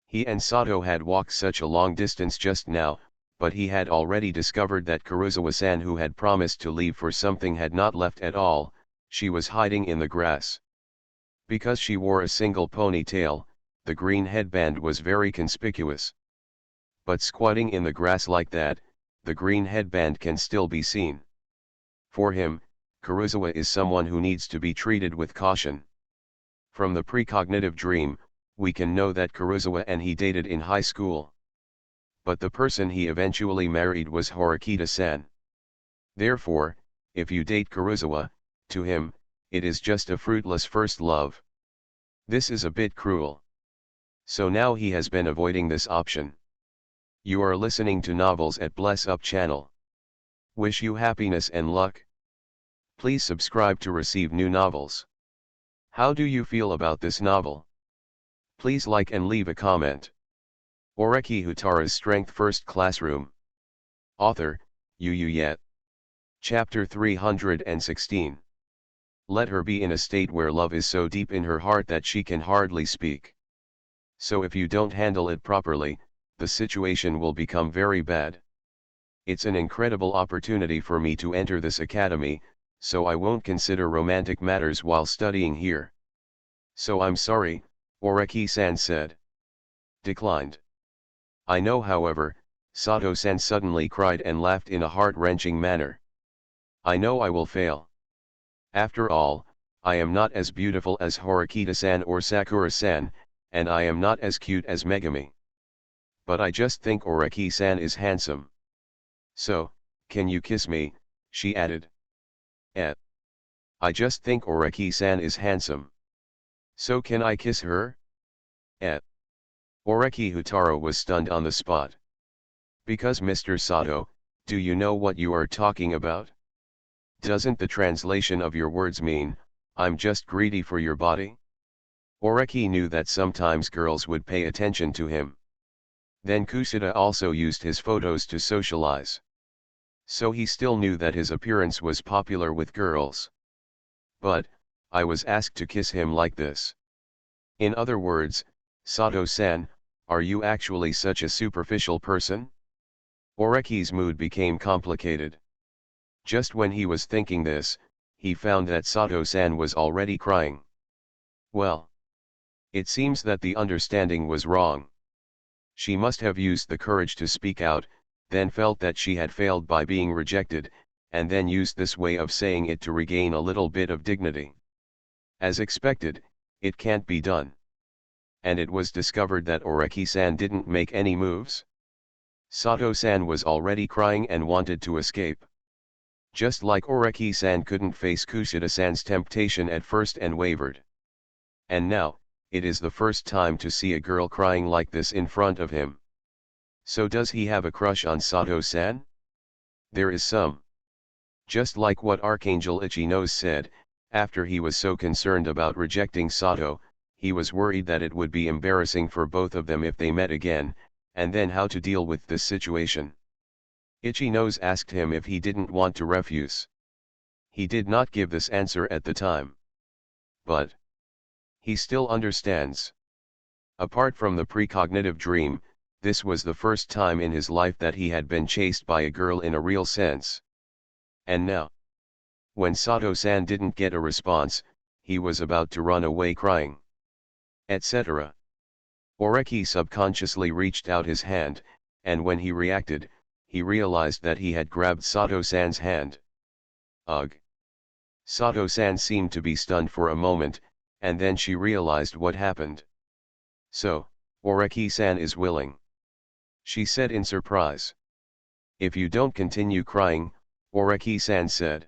He and Sato had walked such a long distance just now, but he had already discovered that Kurosawa-san, who had promised to leave for something, had not left at all. She was hiding in the grass. Because she wore a single ponytail, the green headband was very conspicuous. But squatting in the grass like that, the green headband can still be seen. For him, Kurosawa is someone who needs to be treated with caution. From the precognitive dream, we can know that Kurosawa and he dated in high school. But the person he eventually married was Horikita-san. Therefore, if you date Kurosawa, to him, it is just a fruitless first love. This is a bit cruel. So now he has been avoiding this option. You are listening to Novels at Bless Up channel. Wish you happiness and luck. Please subscribe to receive new novels. How do you feel about this novel? Please like and leave a comment. Oreki Houtarou's Strength First Classroom. Author, Yet. Chapter 316. Let her be in a state where love is so deep in her heart that she can hardly speak. So if you don't handle it properly, the situation will become very bad. It's an incredible opportunity for me to enter this academy, so I won't consider romantic matters while studying here. So I'm sorry, Oreki-san said. Declined. I know, however, Sato-san suddenly cried and laughed in a heart-wrenching manner. I know I will fail. After all, I am not as beautiful as Horikita-san or Sakura-san, and I am not as cute as Megami. But I just think Oreki-san is handsome. So, can you kiss me, she added. I just think Oreki-san is handsome. So can I kiss her? Oreki Houtarou was stunned on the spot. Because Mr. Sato, do you know what you are talking about? Doesn't the translation of your words mean, I'm just greedy for your body? Oreki knew that sometimes girls would pay attention to him. Then Kushida also used his photos to socialize. So he still knew that his appearance was popular with girls. But, I was asked to kiss him like this. In other words, Sato-san, are you actually such a superficial person? Oreki's mood became complicated. Just when he was thinking this, he found that Sato-san was already crying. Well, it seems that the understanding was wrong. She must have used the courage to speak out, then felt that she had failed by being rejected, and then used this way of saying it to regain a little bit of dignity. As expected, it can't be done. And it was discovered that Oreki-san didn't make any moves. Sato-san was already crying and wanted to escape. Just like Oreki-san couldn't face Kushida-san's temptation at first and wavered. And now, it is the first time to see a girl crying like this in front of him. So does he have a crush on Sato-san? There is some. Just like what Archangel Ichino said, after he was so concerned about rejecting Sato, he was worried that it would be embarrassing for both of them if they met again, and then how to deal with this situation. Ichino asked him if he didn't want to refuse. He did not give this answer at the time. But he still understands. Apart from the precognitive dream, this was the first time in his life that he had been chased by a girl in a real sense. And now, when Sato-san didn't get a response, he was about to run away crying, etc. Oreki subconsciously reached out his hand, and when he reacted, he realized that he had grabbed Sato-san's hand. Ugh! Sato-san seemed to be stunned for a moment, and then she realized what happened. So, Oreki-san is willing, she said in surprise. If you don't continue crying, Oreki-san said.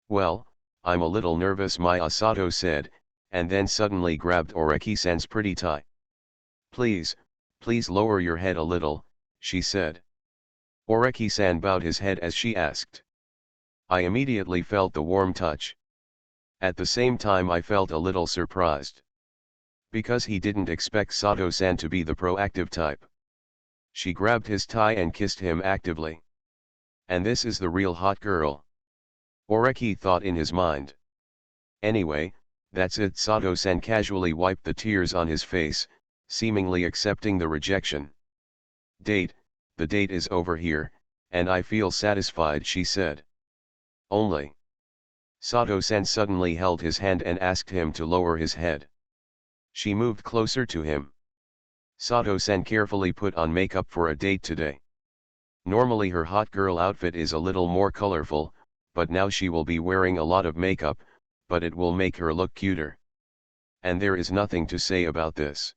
Well, I'm a little nervous, Maya, Sato said, and then suddenly grabbed Oreki-san's pretty tie. Please lower your head a little, she said. Oreki-san bowed his head as she asked. I immediately felt the warm touch. At the same time I felt a little surprised. Because he didn't expect Sato-san to be the proactive type. She grabbed his tie and kissed him actively. And this is the real hot girl. Oreki thought in his mind. Anyway, that's it. Sato-san casually wiped the tears on his face, seemingly accepting the rejection. The date is over here, and I feel satisfied, she said. Only. Sato-san suddenly held his hand and asked him to lower his head. She moved closer to him. Sato-san carefully put on makeup for a date today. Normally her hot girl outfit is a little more colorful, but now she will be wearing a lot of makeup, but it will make her look cuter. And there is nothing to say about this.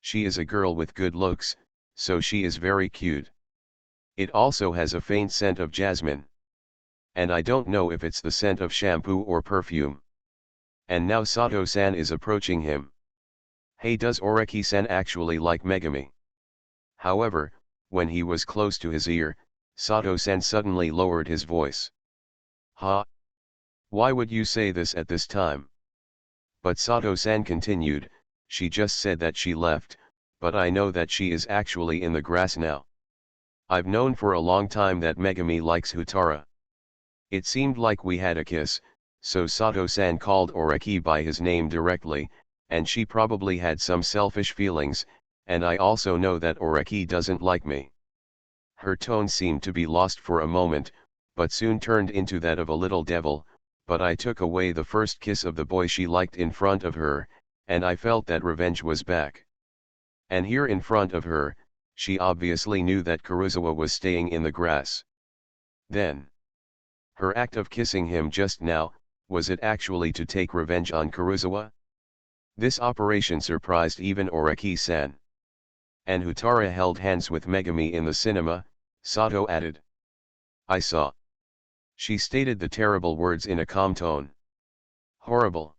She is a girl with good looks, so she is very cute. It also has a faint scent of jasmine. And I don't know if it's the scent of shampoo or perfume. And now Sato-san is approaching him. Hey, does Oreki-san actually like Megami? However, when he was close to his ear, Sato-san suddenly lowered his voice. Ha! Why would you say this at this time? But Sato-san continued, she just said that she left, but I know that she is actually in the grass now. I've known for a long time that Megami likes Houtarou. It seemed like we had a kiss, so Sato-san called Oreki by his name directly, and she probably had some selfish feelings, and I also know that Oreki doesn't like me. Her tone seemed to be lost for a moment, but soon turned into that of a little devil, but I took away the first kiss of the boy she liked in front of her, and I felt that revenge was back. And here in front of her, she obviously knew that Kurosawa was staying in the grass. Then, her act of kissing him just now, was it actually to take revenge on Kurosawa? This operation surprised even Oreki-san. And Houtarou held hands with Megami in the cinema, Sato added. I saw. She stated the terrible words in a calm tone. Horrible.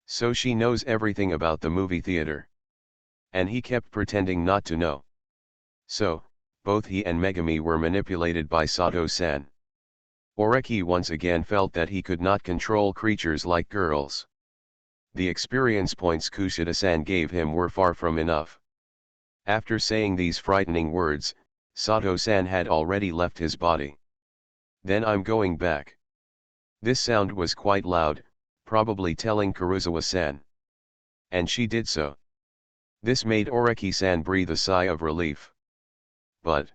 So she knows everything about the movie theater. And he kept pretending not to know. So, both he and Megami were manipulated by Sato-san. Oreki once again felt that he could not control creatures like girls. The experience points Kushida-san gave him were far from enough. After saying these frightening words, Sato-san had already left his body. Then I'm going back. This sound was quite loud, probably telling Kurosawa-san. And she did so. This made Oreki-san breathe a sigh of relief. But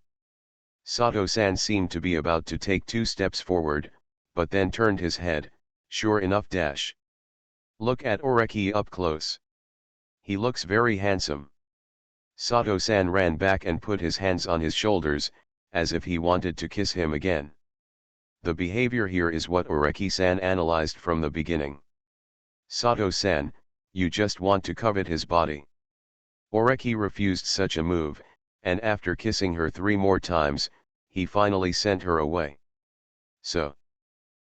Sato-san seemed to be about to take 2 steps forward, but then turned his head, sure enough. Look at Oreki up close. He looks very handsome. Sato-san ran back and put his hands on his shoulders, as if he wanted to kiss him again. The behavior here is what Oreki-san analyzed from the beginning. Sato-san, you just want to covet his body. Oreki refused such a move, and after kissing her 3 more times, he finally sent her away. So,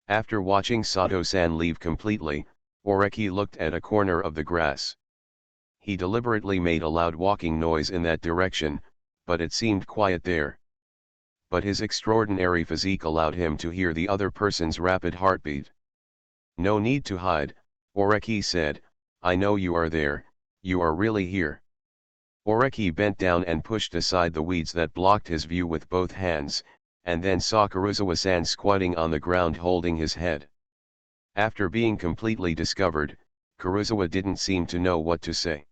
after watching Sato-san leave completely, Oreki looked at a corner of the grass. He deliberately made a loud walking noise in that direction, but it seemed quiet there. But his extraordinary physique allowed him to hear the other person's rapid heartbeat. No need to hide, Oreki said, I know you are there, you are really here. Oreki bent down and pushed aside the weeds that blocked his view with both hands, and then saw Kurosawa-san squatting on the ground holding his head. After being completely discovered, Kurosawa didn't seem to know what to say.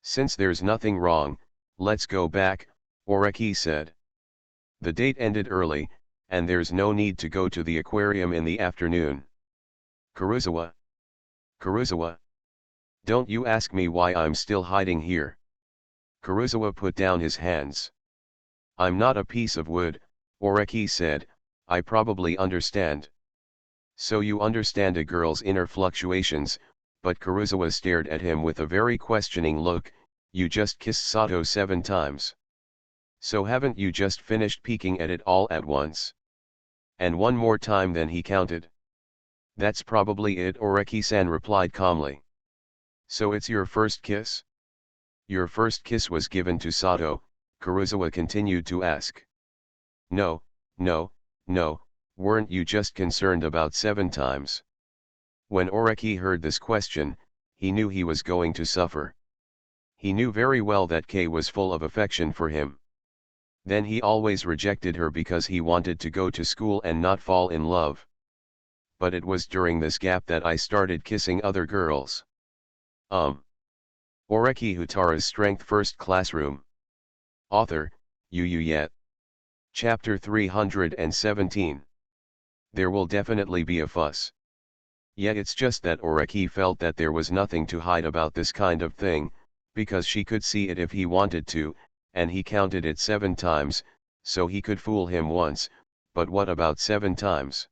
Since there's nothing wrong, let's go back, Oreki said. The date ended early, and there's no need to go to the aquarium in the afternoon. Kurosawa. Kurosawa. Don't you ask me why I'm still hiding here. Kurosawa put down his hands. I'm not a piece of wood, Oreki said, I probably understand. So you understand a girl's inner fluctuations, but Kurosawa stared at him with a very questioning look, you just kissed Sato 7 times. So haven't you just finished peeking at it all at once? And 1 more time, then he counted. That's probably it, Oreki-san replied calmly. So it's your first kiss? Your first kiss was given to Sato, Kurosawa continued to ask. No, weren't you just concerned about 7 times? When Oreki heard this question, he knew he was going to suffer. He knew very well that Kei was full of affection for him. Then he always rejected her because he wanted to go to school and not fall in love. But it was during this gap that I started kissing other girls. Oreki Houtarou's Strength First Classroom. Author, Yet. Chapter 317. There will definitely be a fuss. Yet it's just that Oreki felt that there was nothing to hide about this kind of thing, because she could see it if he wanted to, and he counted it 7 times, so he could fool him once, but what about 7 times?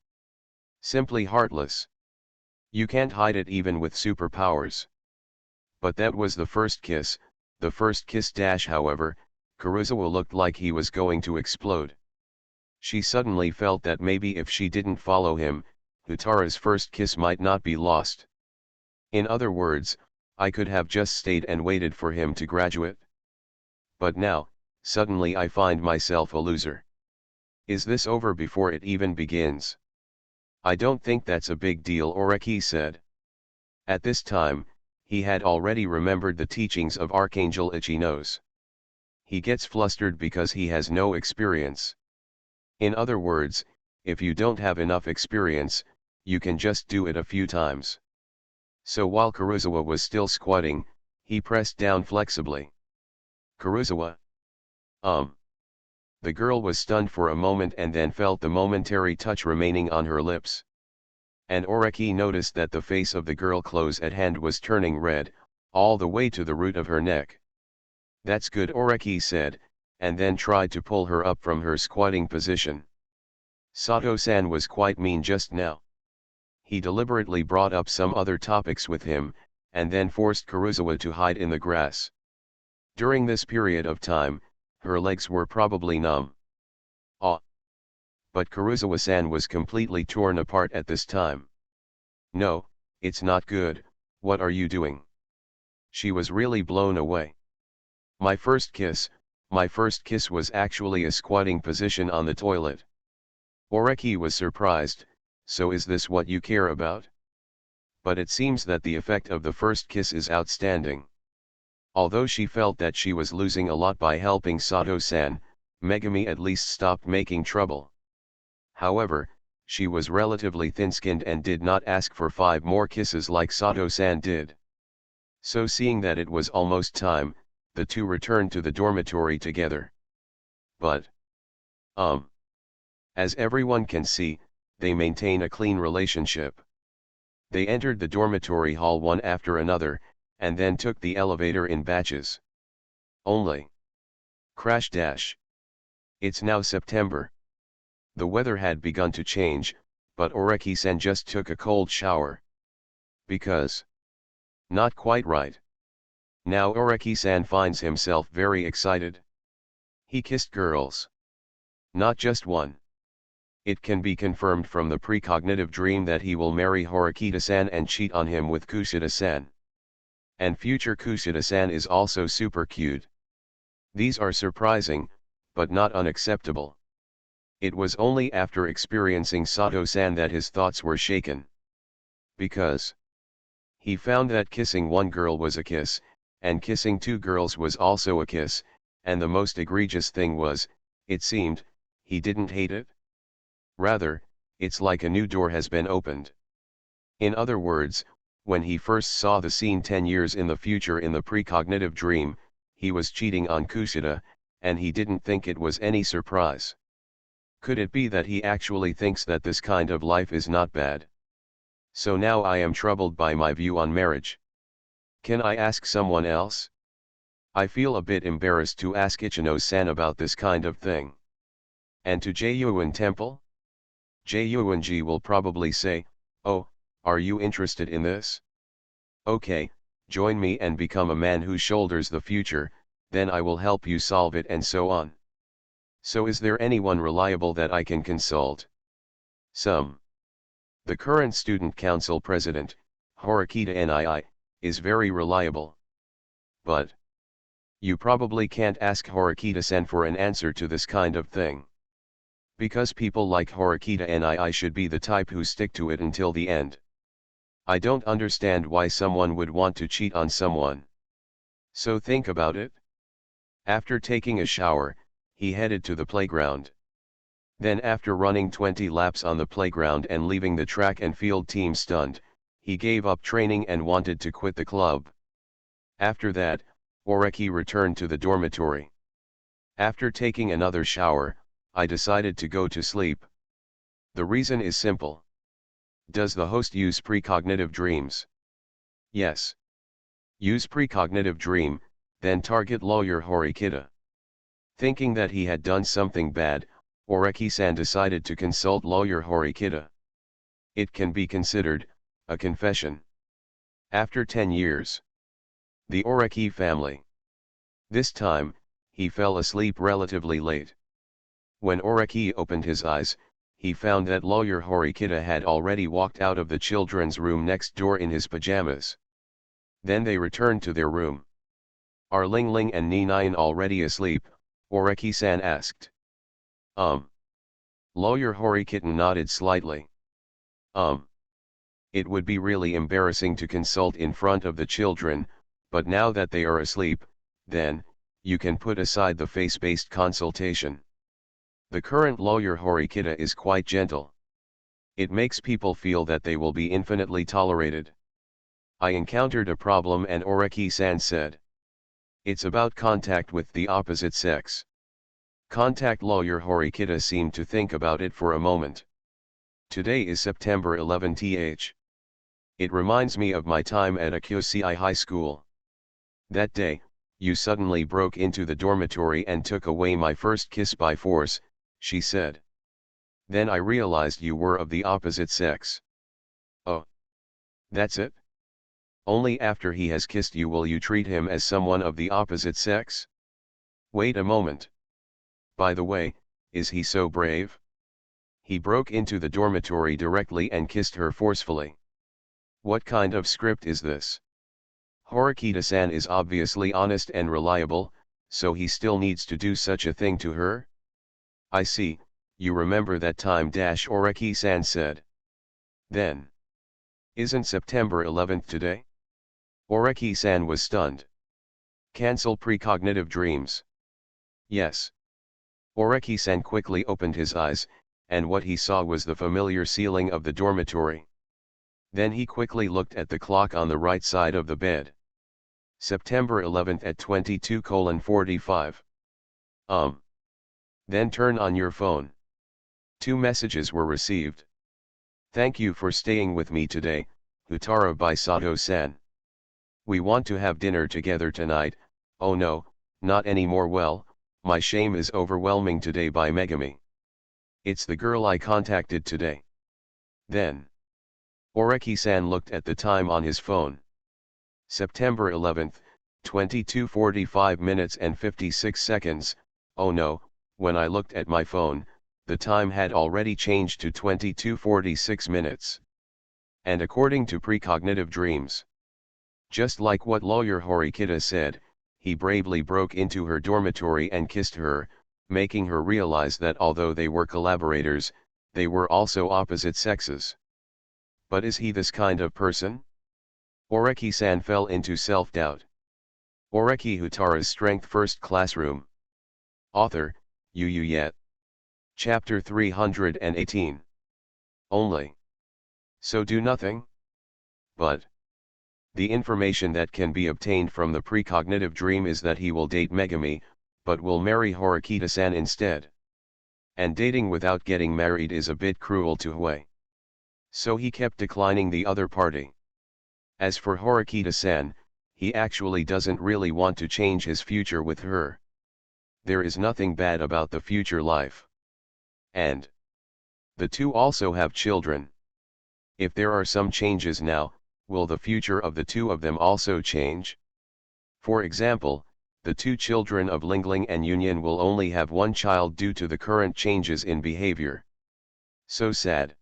Simply heartless. You can't hide it even with superpowers. But that was the first kiss. However, Kurosawa looked like he was going to explode. She suddenly felt that maybe if she didn't follow him, Houtarou's first kiss might not be lost. In other words, I could have just stayed and waited for him to graduate. But now, suddenly I find myself a loser. Is this over before it even begins? I don't think that's a big deal, Oreki said. At this time, he had already remembered the teachings of Archangel Ichinos. He gets flustered because he has no experience. In other words, if you don't have enough experience, you can just do it a few times. So while Kurosawa was still squatting, he pressed down flexibly. Kurosawa. The girl was stunned for a moment and then felt the momentary touch remaining on her lips. And Oreki noticed that the face of the girl close at hand was turning red, all the way to the root of her neck. That's good, Oreki said, and then tried to pull her up from her squatting position. Sato-san was quite mean just now. He deliberately brought up some other topics with him, and then forced Kurosawa to hide in the grass. During this period of time, her legs were probably numb. But Kurosawa-san was completely torn apart at this time. No, it's not good, what are you doing? She was really blown away. My first kiss was actually a squatting position on the toilet. Oreki was surprised, so is this what you care about? But it seems that the effect of the first kiss is outstanding. Although she felt that she was losing a lot by helping Sato-san, Megumi at least stopped making trouble. However, she was relatively thin-skinned and did not ask for 5 more kisses like Sato-san did. So seeing that it was almost time, the two returned to the dormitory together. But, as everyone can see, they maintain a clean relationship. They entered the dormitory hall one after another, and then took the elevator in batches. Only. Crash dash. It's now September. The weather had begun to change, but Oreki-san just took a cold shower. Because. Not quite right. Now Oreki-san finds himself very excited. He kissed girls. Not just one. It can be confirmed from the precognitive dream that he will marry Horikita-san and cheat on him with Kushida-san. And future Kushida-san is also super cute. These are surprising, but not unacceptable. It was only after experiencing Sato-san that his thoughts were shaken. Because he found that kissing one girl was a kiss, and kissing 2 girls was also a kiss, and the most egregious thing was, it seemed, he didn't hate it. Rather, it's like a new door has been opened. In other words, when he first saw the scene 10 years in the future in the precognitive dream, he was cheating on Kushida, and he didn't think it was any surprise. Could it be that he actually thinks that this kind of life is not bad? So now I am troubled by my view on marriage. Can I ask someone else? I feel a bit embarrassed to ask Ichino-san about this kind of thing. And to Jyuan Temple? Jyuan-ji will probably say, oh, are you interested in this? Okay, join me and become a man who shoulders the future, then I will help you solve it and so on. So is there anyone reliable that I can consult? Some. The current student council president, Horikita Nii, is very reliable. But you probably can't ask Horikita-san for an answer to this kind of thing. Because people like Horikita Nii should be the type who stick to it until the end. I don't understand why someone would want to cheat on someone. So think about it. After taking a shower, he headed to the playground. Then after running 20 laps on the playground and leaving the track and field team stunned, he gave up training and wanted to quit the club. After that, Oreki returned to the dormitory. After taking another shower, I decided to go to sleep. The reason is simple. Does the host use precognitive dreams? Yes. Use precognitive dream, then target lawyer Horikita. Thinking that he had done something bad, Oreki-san decided to consult lawyer Horikita. It can be considered a confession. After 10 years. The Oreki family. This time, he fell asleep relatively late. When Oreki opened his eyes, he found that lawyer Horikita had already walked out of the children's room next door in his pajamas. Then they returned to their room. Are Ling Ling and Ninayan already asleep? Oreki-san asked. Lawyer Horikita nodded slightly. It would be really embarrassing to consult in front of the children, but now that they are asleep, then, you can put aside the face-based consultation. The current lawyer Horikita is quite gentle. It makes people feel that they will be infinitely tolerated. I encountered a problem and Oreki-san said. It's about contact with the opposite sex. Contact lawyer Horikita seemed to think about it for a moment. Today is September 11th. It reminds me of my time at Akyosei High School. That day, you suddenly broke into the dormitory and took away my first kiss by force, she said. Then I realized you were of the opposite sex. Oh. That's it? Only after he has kissed you will you treat him as someone of the opposite sex? Wait a moment. By the way, is he so brave? He broke into the dormitory directly and kissed her forcefully. What kind of script is this? Horikita-san is obviously honest and reliable, so he still needs to do such a thing to her? I see, you remember that time Oreki-san said. Then. Isn't September 11th today? Oreki-san was stunned. Cancel precognitive dreams. Yes. Oreki-san quickly opened his eyes, and what he saw was the familiar ceiling of the dormitory. Then he quickly looked at the clock on the right side of the bed. September 11th at 22:45. Then turn on your phone. 2 messages were received. Thank you for staying with me today, Houtarou by Sato-san. We want to have dinner together tonight. Oh no, not anymore. Well, my shame is overwhelming today by Megami. It's the girl I contacted today. Then. Oreki-san looked at the time on his phone. September 11th, 22:45 minutes and 56 seconds, oh no, when I looked at my phone, the time had already changed to 22:46 minutes. And according to precognitive dreams. Just like what lawyer Horikita said, he bravely broke into her dormitory and kissed her, making her realize that although they were collaborators, they were also opposite sexes. But is he this kind of person? Oreki-san fell into self-doubt. Oreki Houtarou's Strength First Classroom. Author, Yu Yet. Chapter 318. Only. So do nothing? But. The information that can be obtained from the precognitive dream is that he will date Megami, but will marry Horikita-san instead. And dating without getting married is a bit cruel to Hui. So he kept declining the other party. As for Horikita-san, he actually doesn't really want to change his future with her. There is nothing bad about the future life. And the two also have children. If there are some changes now, will the future of the two of them also change? For example, the 2 children of Lingling and Union will only have 1 child due to the current changes in behavior. So sad.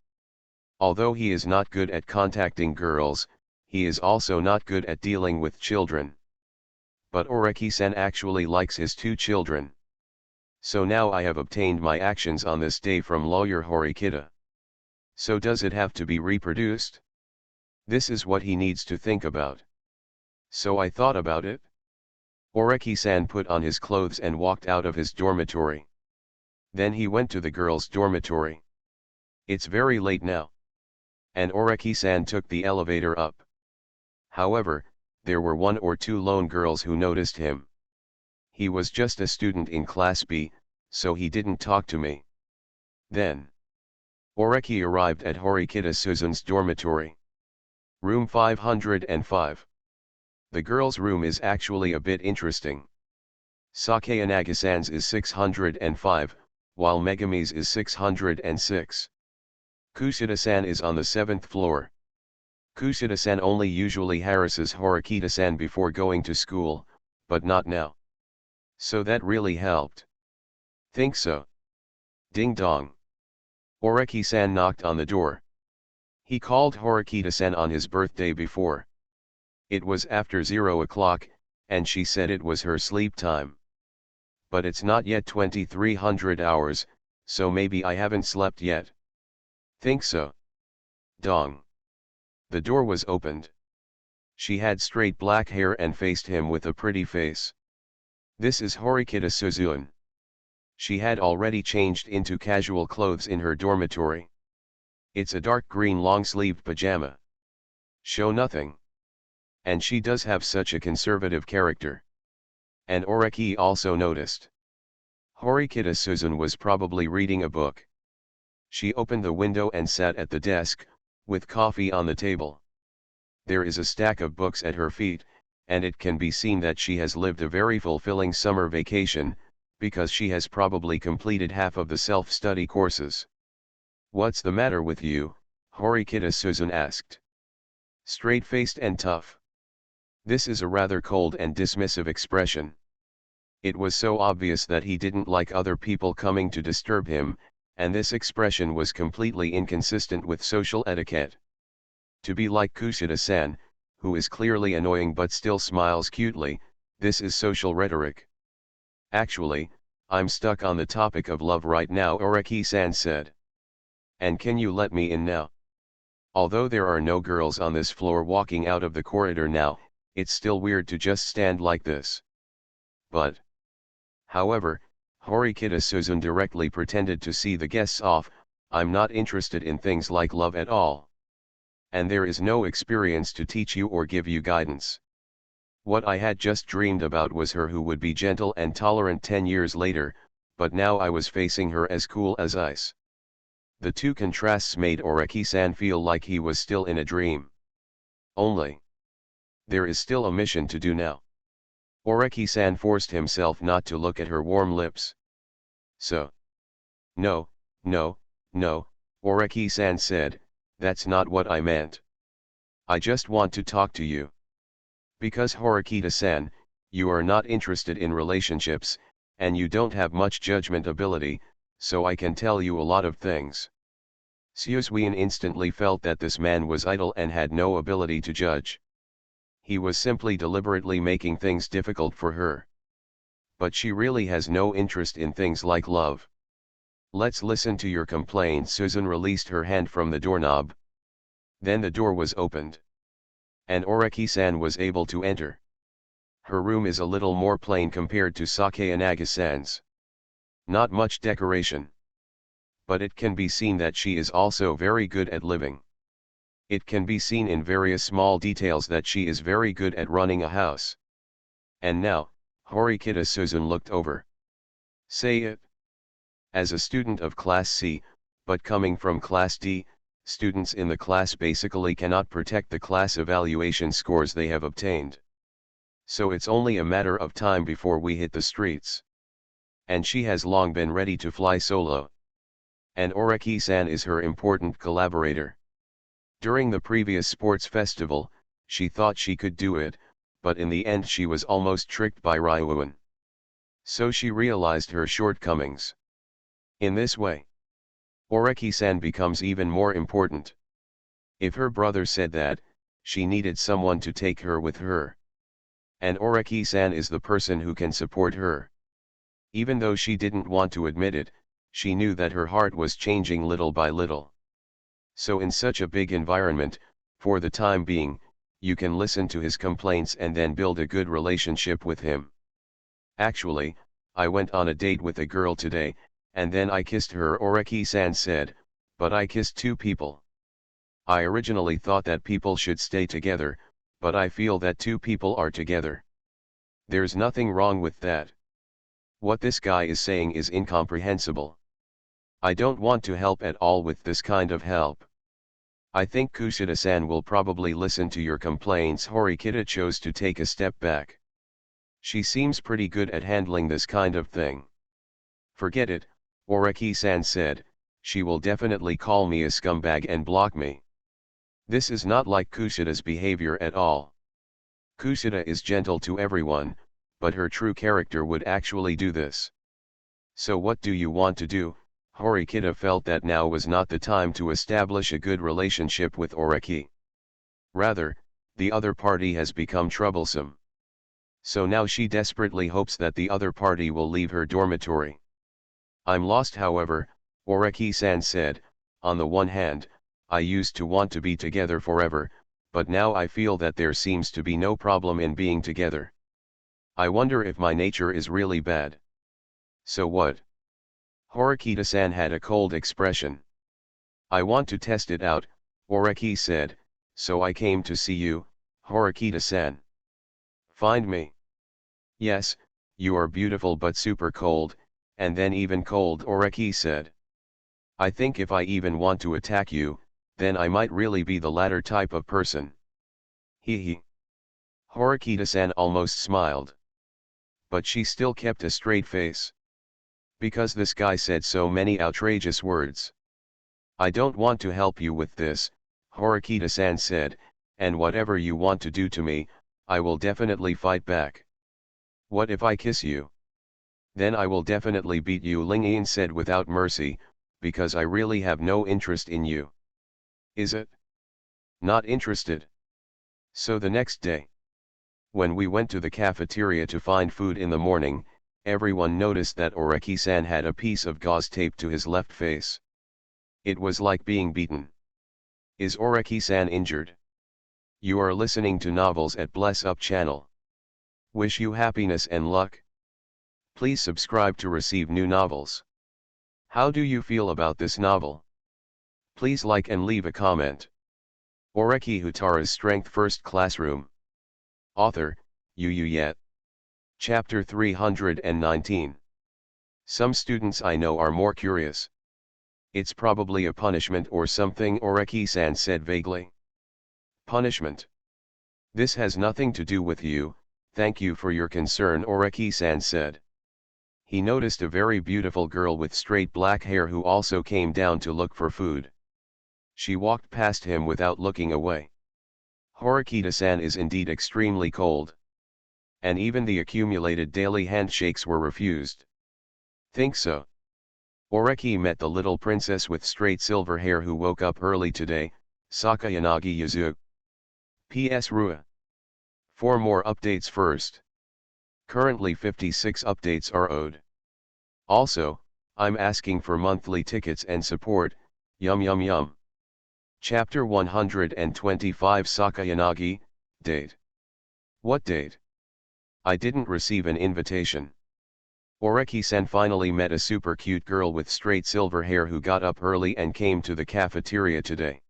Although he is not good at contacting girls, he is also not good at dealing with children. But Oreki-san actually likes his 2 children. So now I have obtained my actions on this day from lawyer Horikita. So does it have to be reproduced? This is what he needs to think about. So I thought about it. Oreki-san put on his clothes and walked out of his dormitory. Then he went to the girls' dormitory. It's very late now. And Oreki-san took the elevator up. However, there were one or two lone girls who noticed him. He was just a student in Class B, so he didn't talk to me. Then Oreki arrived at Horikita Suzun's dormitory. Room 505. The girls' room is actually a bit interesting. Sakae Inagi-san's is 605, while Megami's is 606. Kushida-san is on the 7th floor. Kushida-san only usually harasses Horikita-san before going to school, but not now. So that really helped. Think so. Ding dong. Oreki-san knocked on the door. He called Horikita-san on his birthday before. It was after 0 o'clock, and she said it was her sleep time. But it's not yet 2300 hours, so maybe I haven't slept yet. Think so. Dong. The door was opened. She had straight black hair and faced him with a pretty face. This is Horikita Suzun. She had already changed into casual clothes in her dormitory. It's a dark green long-sleeved pajama. Show nothing. And she does have such a conservative character. And Oreki also noticed. Horikita Suzun was probably reading a book. She opened the window and sat at the desk, with coffee on the table. There is a stack of books at her feet, and it can be seen that she has lived a very fulfilling summer vacation, because she has probably completed half of the self-study courses. What's the matter with you? Horikita Suzun asked. Straight-faced and tough. This is a rather cold and dismissive expression. It was so obvious that he didn't like other people coming to disturb him, and this expression was completely inconsistent with social etiquette. To be like Kushida-san, who is clearly annoying but still smiles cutely, this is social rhetoric. Actually, I'm stuck on the topic of love right now, Oreki-san said. And can you let me in now? Although there are no girls on this floor walking out of the corridor now, it's still weird to just stand like this. But however, Horikita Suzun directly pretended to see the guests off. I'm not interested in things like love at all. And there is no experience to teach you or give you guidance. What I had just dreamed about was her who would be gentle and tolerant 10 years later, but now I was facing her as cool as ice. The two contrasts made Oreki-san feel like he was still in a dream. Only there is still a mission to do now. Oreki-san forced himself not to look at her warm lips. So. No, Oreki-san said, that's not what I meant. I just want to talk to you. Because Horikita-san, you are not interested in relationships, and you don't have much judgment ability, so I can tell you a lot of things. Suzuen instantly felt that this man was idle and had no ability to judge. He was simply deliberately making things difficult for her. But she really has no interest in things like love. Let's listen to your complaint. Suzun released her hand from the doorknob. Then the door was opened. And Oreki-san was able to enter. Her room is a little more plain compared to Sakae Inagi-san's. Not much decoration. But it can be seen that she is also very good at living. It can be seen in various small details that she is very good at running a house. And now, Horikita Suzun looked over. Say it. As a student of Class C, but coming from Class D, students in the class basically cannot protect the class evaluation scores they have obtained. So it's only a matter of time before we hit the streets. And she has long been ready to fly solo. And Oreki-san is her important collaborator. During the previous sports festival, she thought she could do it, but in the end she was almost tricked by Ryuan. So she realized her shortcomings. In this way, Oreki-san becomes even more important. If her brother said that, she needed someone to take her with her. And Oreki-san is the person who can support her. Even though she didn't want to admit it, she knew that her heart was changing little by little. So in such a big environment, For the time being, you can listen to his complaints and then build a good relationship with him. Actually, I went on a date with a girl today, and then I kissed her, Oreki-san said, but I kissed two people. I originally thought that people should stay together, but I feel that two people are together. There's nothing wrong with that. What this guy is saying is incomprehensible. I don't want to help at all with this kind of help. I think Kushida-san will probably listen to your complaints. Horikita chose to take a step back. She seems pretty good at handling this kind of thing. Forget it, Oreki-san said, she will definitely call me a scumbag and block me. This is not like Kushida's behavior at all. Kushida is gentle to everyone, but her true character would actually do this. So what do you want to do? Horikita felt that now was not the time to establish a good relationship with Oreki. Rather, the other party has become troublesome. So now she desperately hopes that the other party will leave her dormitory. I'm lost, however, Oreki-san said. On the one hand, I used to want to be together forever, but now I feel that there seems to be no problem in being together. I wonder if my nature is really bad. So what? Horikita-san had a cold expression. I want to test it out, Oreki said, so I came to see you, Horikita-san. Find me? Yes, you are beautiful but super cold, and then even cold, Oreki said. I think if I even want to attack you, then I might really be the latter type of person. Hee. Horikita-san almost smiled. But she still kept a straight face. Because this guy said so many outrageous words. I don't want to help you with this, Horikita-san said, and whatever you want to do to me, I will definitely fight back. What if I kiss you? Then I will definitely beat you, Ling-in said without mercy, because I really have no interest in you. Is it? Not interested. So the next day, when we went to the cafeteria to find food in the morning, everyone noticed that Oreki-san had a piece of gauze taped to his left face. It was like being beaten. Is Oreki-san injured? You are listening to novels at Bless Up channel. Wish you happiness and luck. Please subscribe to receive new novels. How do you feel about this novel? Please like and leave a comment. Oreki Houtarou's Strength First Classroom. Author, Yu Yet. Chapter 319. Some students I know are more curious. It's probably a punishment or something, Oreki-san said vaguely. Punishment? This has nothing to do with you, thank you for your concern, Oreki-san said. He noticed a very beautiful girl with straight black hair who also came down to look for food. She walked past him without looking away. Horikita-san is indeed extremely cold. And even the accumulated daily handshakes were refused. Think so? Oreki met the little princess with straight silver hair who woke up early today, Sakayanagi Yuzu. P.S. Rua. 4 more updates first. Currently 56 updates are owed. Also, I'm asking for monthly tickets and support, yum. Chapter 125 Sakayanagi, date. What date? I didn't receive an invitation. Oreki-san finally met a super cute girl with straight silver hair who got up early and came to the cafeteria today.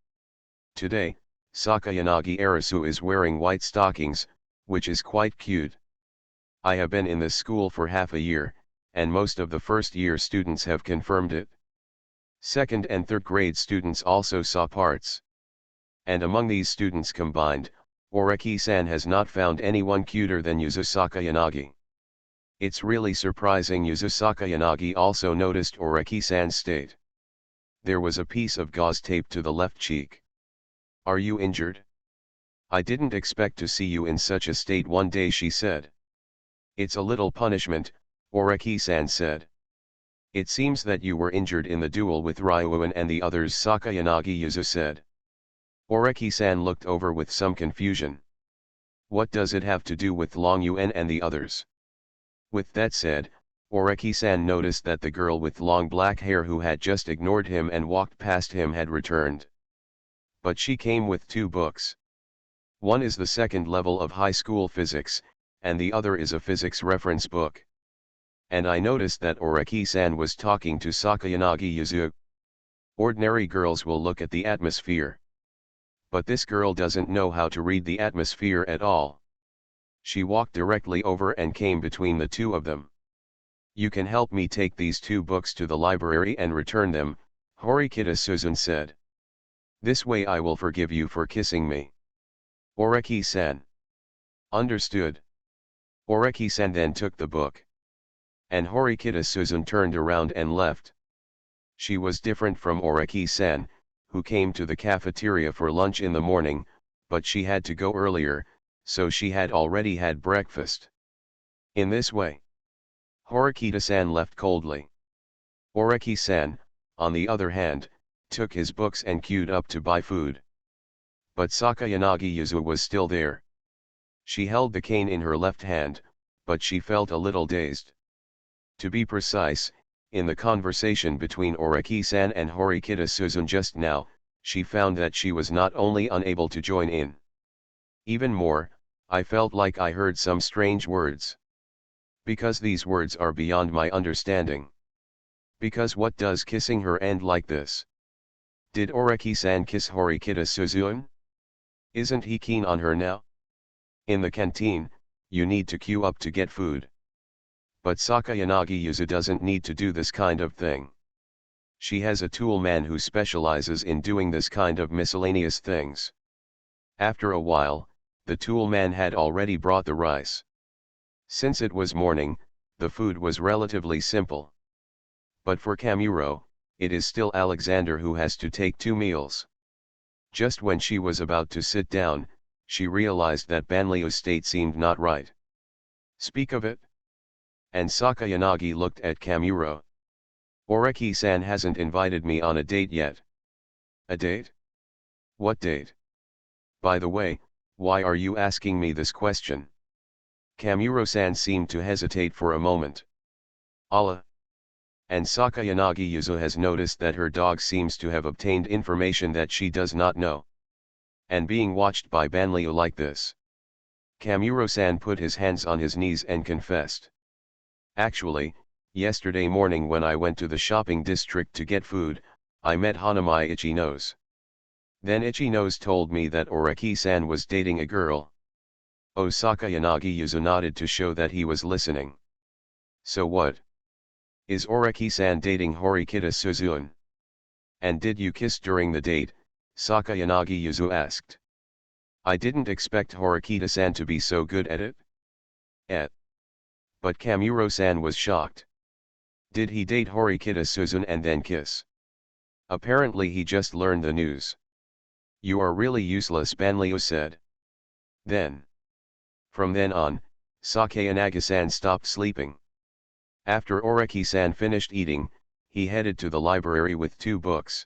Today, Sakayanagi Arisu is wearing white stockings, which is quite cute. I have been in this school for half a year, and most of the first year students have confirmed it. Second and third grade students also saw parts. And among these students combined, Oreki-san has not found anyone cuter than Yuzu Sakayanagi. It's really surprising Yuzu Sakayanagi also noticed Oreki-san's state. There was a piece of gauze taped to the left cheek. Are you injured? I didn't expect to see you in such a state one day, she said. It's a little punishment, Oreki-san said. It seems that you were injured in the duel with Ryuan and the others, Sakayanagi Yuzu said. Oreki-san looked over with some confusion. What does it have to do with Long Yuan and the others? With that said, Oreki-san noticed that the girl with long black hair who had just ignored him and walked past him had returned. But she came with 2 books. One is the second level of high school physics, and the other is a physics reference book. And I noticed that Oreki-san was talking to Sakayanagi Yuzu. Ordinary girls will look at the atmosphere. But this girl doesn't know how to read the atmosphere at all. She walked directly over and came between the 2 of them. "You can help me take these 2 books to the library and return them," Horikita Suzun said. "This way I will forgive you for kissing me." Oreki-san. Understood. Oreki-san then took the book. And Horikita Suzun turned around and left. She was different from Oreki-san, who came to the cafeteria for lunch in the morning, but she had to go earlier, so she had already had breakfast. In this way, Horikita-san left coldly. Oreki-san, on the other hand, took his books and queued up to buy food. But Sakayanagi Yuzu was still there. She held the cane in her left hand, but she felt a little dazed. To be precise, in the conversation between Oreki-san and Horikita Suzun just now, she found that she was not only unable to join in. Even more, I felt like I heard some strange words. Because these words are beyond my understanding. Because what does kissing her end like this? Did Oreki-san kiss Horikita Suzun? Isn't he keen on her now? In the canteen, you need to queue up to get food. But Sakayanagi Yuzu doesn't need to do this kind of thing. She has a tool man who specializes in doing this kind of miscellaneous things. After a while, the tool man had already brought the rice. Since it was morning, the food was relatively simple. But for Kamuro, it is still Alexander who has to take 2 meals. Just when she was about to sit down, she realized that Banlieu's state seemed not right. Speak of it? And Sakayanagi looked at Kamuro. Oreki-san hasn't invited me on a date yet. A date? What date? By the way, why are you asking me this question? Kamuro-san seemed to hesitate for a moment. Allah. And Sakayanagi Yuzu has noticed that her dog seems to have obtained information that she does not know. And being watched by Banlieu like this. Kamuro-san put his hands on his knees and confessed. Actually, yesterday morning when I went to the shopping district to get food, I met Hanamai Ichinose. Then Ichinose told me that Oreki-san was dating a girl. Osaka Yanagi Yuzu nodded to show that he was listening. So what? Is Oreki-san dating Horikita Suzun? And did you kiss during the date? Sakayanagi Yuzu asked. I didn't expect Horikita-san to be so good at it. But Kamuro-san was shocked. Did he date Horikita Suzun and then kiss? Apparently he just learned the news. You are really useless, Banlieu said. From then on, Sakayanagi-san stopped sleeping. After Oreki-san finished eating, he headed to the library with 2 books.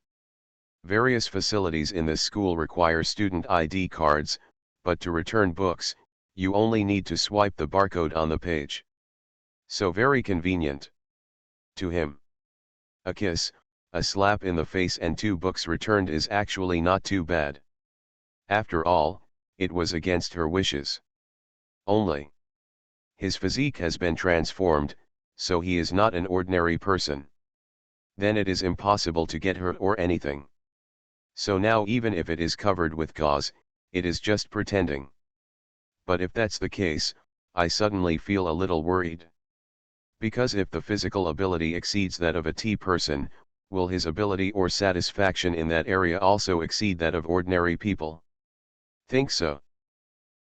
Various facilities in this school require student ID cards, but to return books, you only need to swipe the barcode on the page. So very convenient. To him. A kiss, a slap in the face and 2 books returned is actually not too bad. After all, it was against her wishes. Only. His physique has been transformed, so he is not an ordinary person. Then it is impossible to get hurt or anything. So now even if it is covered with gauze, it is just pretending. But if that's the case, I suddenly feel a little worried. Because if the physical ability exceeds that of a T person, will his ability or satisfaction in that area also exceed that of ordinary people? Think so.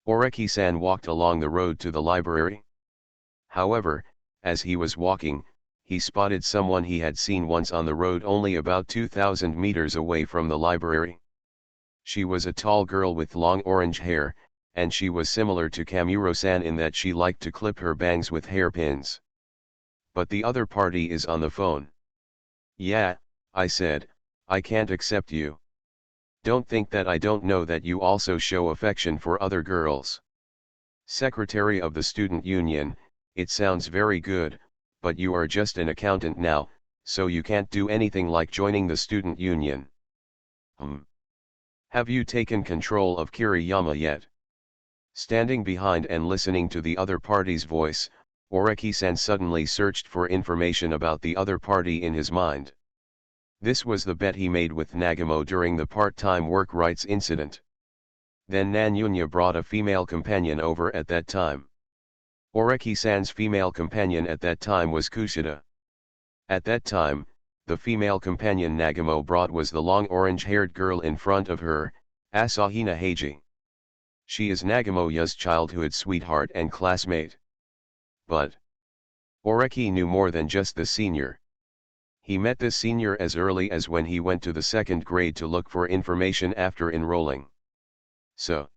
Oreki-san walked along the road to the library. However, as he was walking, he spotted someone he had seen once on the road only about 2,000 meters away from the library. She was a tall girl with long orange hair, and she was similar to Kamuro-san in that she liked to clip her bangs with hairpins. But the other party is on the phone. Yeah, I said, I can't accept you. Don't think that I don't know that you also show affection for other girls. Secretary of the Student Union, it sounds very good, but you are just an accountant now, so you can't do anything like joining the student union. Have you taken control of Kiriyama yet? Standing behind and listening to the other party's voice, Oreki-san suddenly searched for information about the other party in his mind. This was the bet he made with Nagamo during the part-time work rights incident. Then Nanyunya brought a female companion over at that time. Oreki-san's female companion at that time was Kushida. At that time, the female companion Nagamo brought was the long orange-haired girl in front of her, Asahina Heiji. She is Nagamoya's childhood sweetheart and classmate. But Oreki knew more than just the senior. He met this senior as early as when he went to the second grade to look for information after enrolling. So,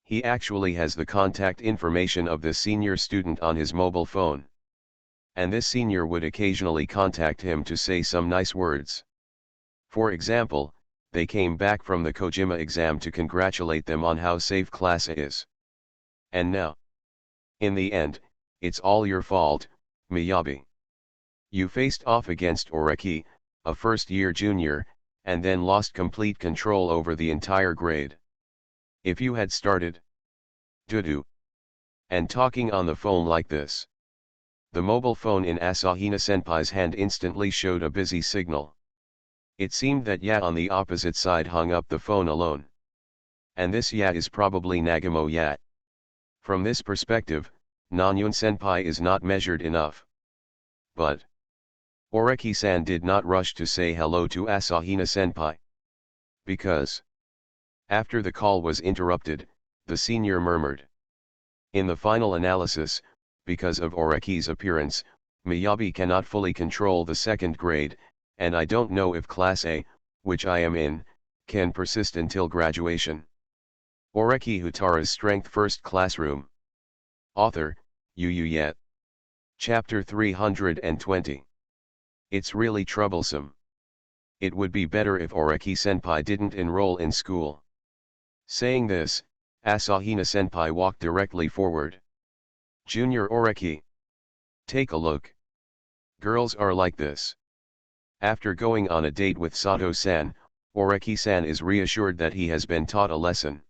he actually has the contact information of this senior student on his mobile phone. And this senior would occasionally contact him to say some nice words. For example, they came back from the Kojima exam to congratulate them on how safe class is. And now, in the end, it's all your fault, Miyabi. You faced off against Oreki, a first-year junior, and then lost complete control over the entire grade. If you had started doo-doo and talking on the phone like this. The mobile phone in Asahina-senpai's hand instantly showed a busy signal. It seemed that Ya on the opposite side hung up the phone alone. And this Ya is probably Nagamo Ya. From this perspective, Nanyun-senpai is not measured enough. But Oreki-san did not rush to say hello to Asahina-senpai. Because after the call was interrupted, the senior murmured. In the final analysis, because of Oreki's appearance, Miyabi cannot fully control the second grade, and I don't know if Class A, which I am in, can persist until graduation. Oreki Houtarou's Strength First Classroom. Author, Yu Yet. Chapter 320. It's really troublesome. It would be better if Oreki-senpai didn't enroll in school. Saying this, Asahina-senpai walked directly forward. Junior Oreki. Take a look. Girls are like this. After going on a date with Sato-san, Oreki-san is reassured that he has been taught a lesson.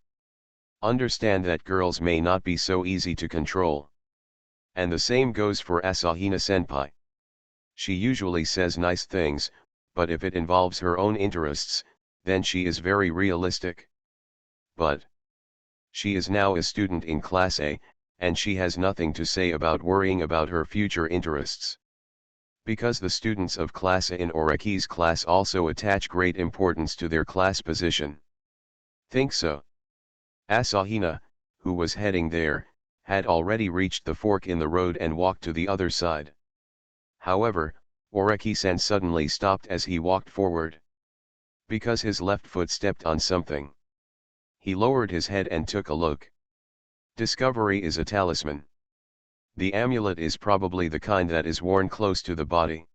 Understand that girls may not be so easy to control. And the same goes for Asahina-senpai. She usually says nice things, but if it involves her own interests, then she is very realistic. But she is now a student in Class A, and she has nothing to say about worrying about her future interests. Because the students of Class A in Oreki's class also attach great importance to their class position. Think so. Asahina, who was heading there, had already reached the fork in the road and walked to the other side. However, Oreki-san suddenly stopped as he walked forward. Because his left foot stepped on something. He lowered his head and took a look. Discovery is a talisman. The amulet is probably the kind that is worn close to the body.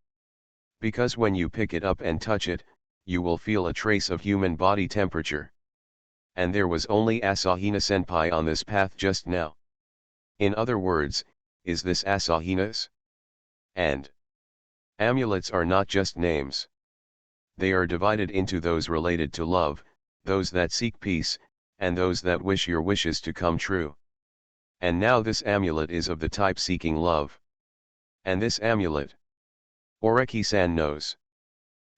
Because when you pick it up and touch it, you will feel a trace of human body temperature. And there was only Asahina-senpai on this path just now. In other words, is this Asahina's? And amulets are not just names. They are divided into those related to love, those that seek peace, and those that wish your wishes to come true. And now this amulet is of the type seeking love. And this amulet, Oreki-san knows.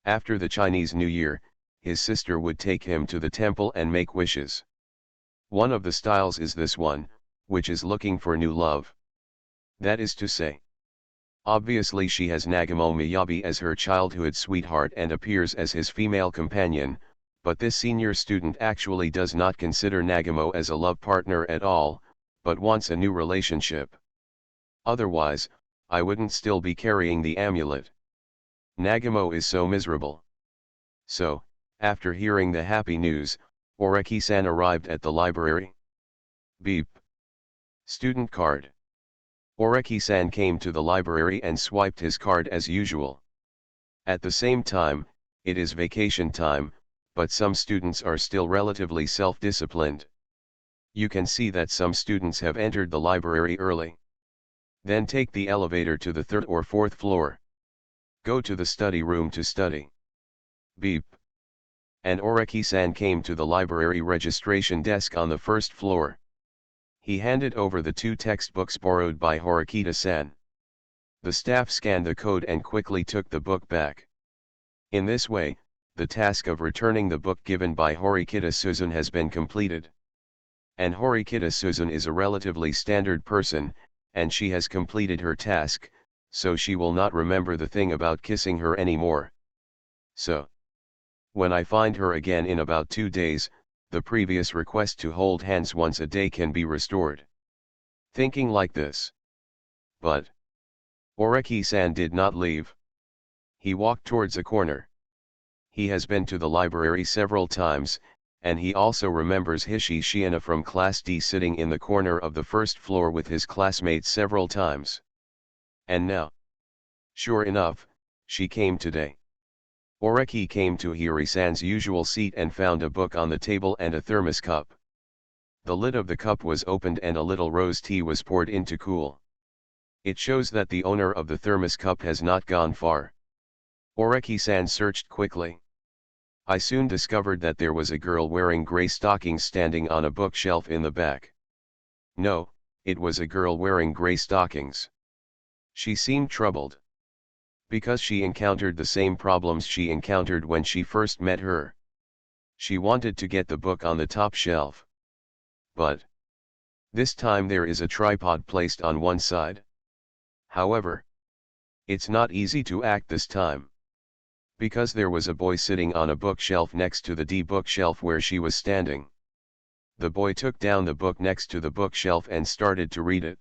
After the Chinese New Year, his sister would take him to the temple and make wishes. One of the styles is this one, which is looking for new love. That is to say, obviously she has Nagamo Miyabi as her childhood sweetheart and appears as his female companion, but this senior student actually does not consider Nagamo as a love partner at all, but wants a new relationship. Otherwise, I wouldn't still be carrying the amulet. Nagamo is so miserable. So, after hearing the happy news, Oreki-san arrived at the library. Beep. Student card. Oreki-san came to the library and swiped his card as usual. At the same time, it is vacation time, but some students are still relatively self-disciplined. You can see that some students have entered the library early. Then take the elevator to the 3rd or 4th floor. Go to the study room to study. Beep. and Oreki-san came to the library registration desk on the first floor. He handed over the 2 textbooks borrowed by Horikita-san. The staff scanned the code and quickly took the book back. In this way, the task of returning the book given by Horikita-Suzun has been completed. And Horikita-Suzun is a relatively standard person, and she has completed her task, so she will not remember the thing about kissing her anymore. So, when I find her again in about 2 days, the previous request to hold hands once a day can be restored. Thinking like this. But Oreki-san did not leave. He walked towards a corner. He has been to the library several times, and he also remembers Hishi Shiina from Class D sitting in the corner of the first floor with his classmates several times. And now, sure enough, she came today. Oreki came to Hiri-san's usual seat and found a book on the table and a thermos cup. The lid of the cup was opened and a little rose tea was poured in to cool. It shows that the owner of the thermos cup has not gone far. Oreki-san searched quickly. I soon discovered that there was a girl wearing gray stockings standing on a bookshelf in the back. No, it was a girl wearing gray stockings. She seemed troubled. Because she encountered the same problems she encountered when she first met her. She wanted to get the book on the top shelf. But this time there is a tripod placed on one side. However, it's not easy to act this time. Because there was a boy sitting on a bookshelf next to the D bookshelf where she was standing. The boy took down the book next to the bookshelf and started to read it.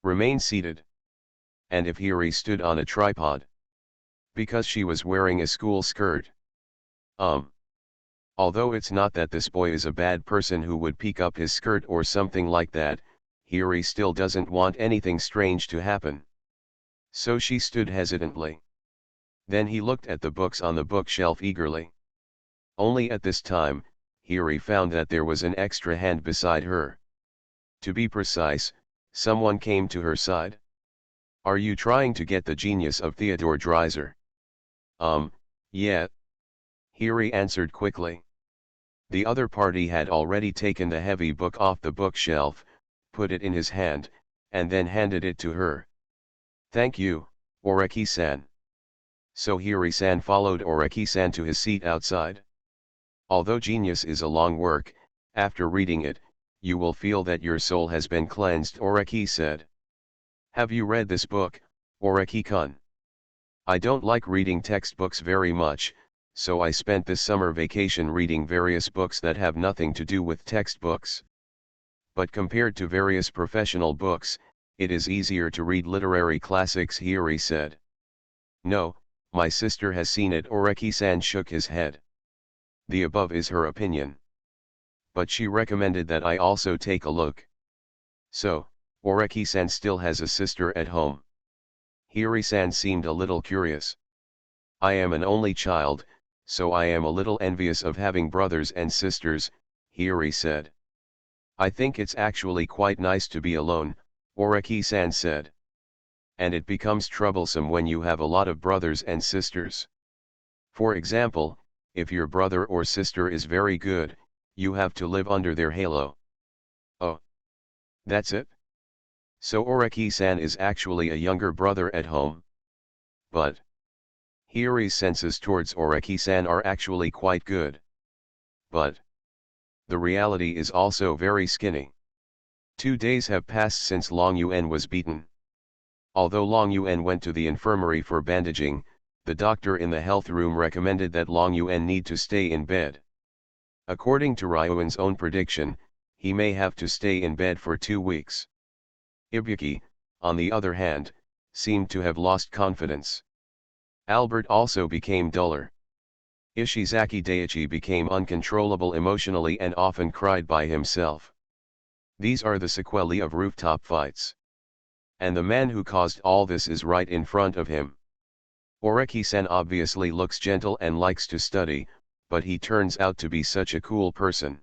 Remain seated. And if Hiri stood on a tripod. Because she was wearing a school skirt. Although it's not that this boy is a bad person who would peek up his skirt or something like that, Hiri still doesn't want anything strange to happen. So she stood hesitantly. Then he looked at the books on the bookshelf eagerly. Only at this time, Hiri found that there was an extra hand beside her. To be precise, someone came to her side. Are you trying to get the genius of Theodore Dreiser? Yeah. Hiri answered quickly. The other party had already taken the heavy book off the bookshelf, put it in his hand, and then handed it to her. Thank you, Oreki-san. So Hiri-san followed Oreki-san to his seat outside. Although genius is a long work, after reading it, you will feel that your soul has been cleansed, Oreki said. Have you read this book, Oreki-kun? I don't like reading textbooks very much, so I spent this summer vacation reading various books that have nothing to do with textbooks. But compared to various professional books, it is easier to read literary classics, Hiri said. No, my sister has seen it, Oreki-san shook his head. The above is her opinion. But she recommended that I also take a look. So, Oreki-san still has a sister at home. Hiri-san seemed a little curious. I am an only child, so I am a little envious of having brothers and sisters, Hiri said. I think it's actually quite nice to be alone, Oreki-san said. And it becomes troublesome when you have a lot of brothers and sisters. For example, if your brother or sister is very good, you have to live under their halo. Oh. That's it? So Oreki-san is actually a younger brother at home. But Hiri's senses towards Oreki-san are actually quite good. But the reality is also very skinny. 2 days have passed since Long Yuan was beaten. Although Long Yuan went to the infirmary for bandaging, the doctor in the health room recommended that Long Yuan need to stay in bed. According to Ryuan's own prediction, he may have to stay in bed for 2 weeks. Ibuki, on the other hand, seemed to have lost confidence. Albert also became duller. Ishizaki Daichi became uncontrollable emotionally and often cried by himself. These are the sequelae of rooftop fights. And the man who caused all this is right in front of him. Oreki-san obviously looks gentle and likes to study, but he turns out to be such a cool person.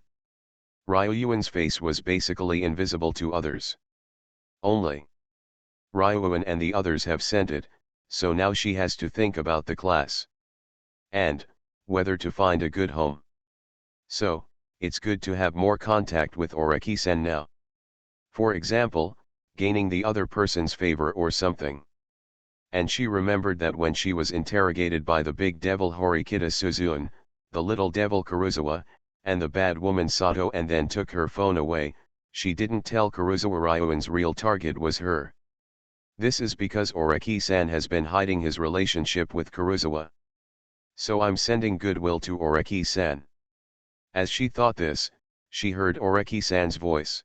Ryuan's face was basically invisible to others. Only Ryuan and the others have sent it, so now she has to think about the class. And, whether to find a good home. So, it's good to have more contact with Oreki-san now. For example, gaining the other person's favor or something. And she remembered that when she was interrogated by the big devil Horikita Suzune, the little devil Kuruzawa, and the bad woman Sato and then took her phone away, she didn't tell Kuruzawa Ryuan's real target was her. This is because Oreki-san has been hiding his relationship with Kuruzawa. So I'm sending goodwill to Oreki-san. As she thought this, she heard Oreki-san's voice.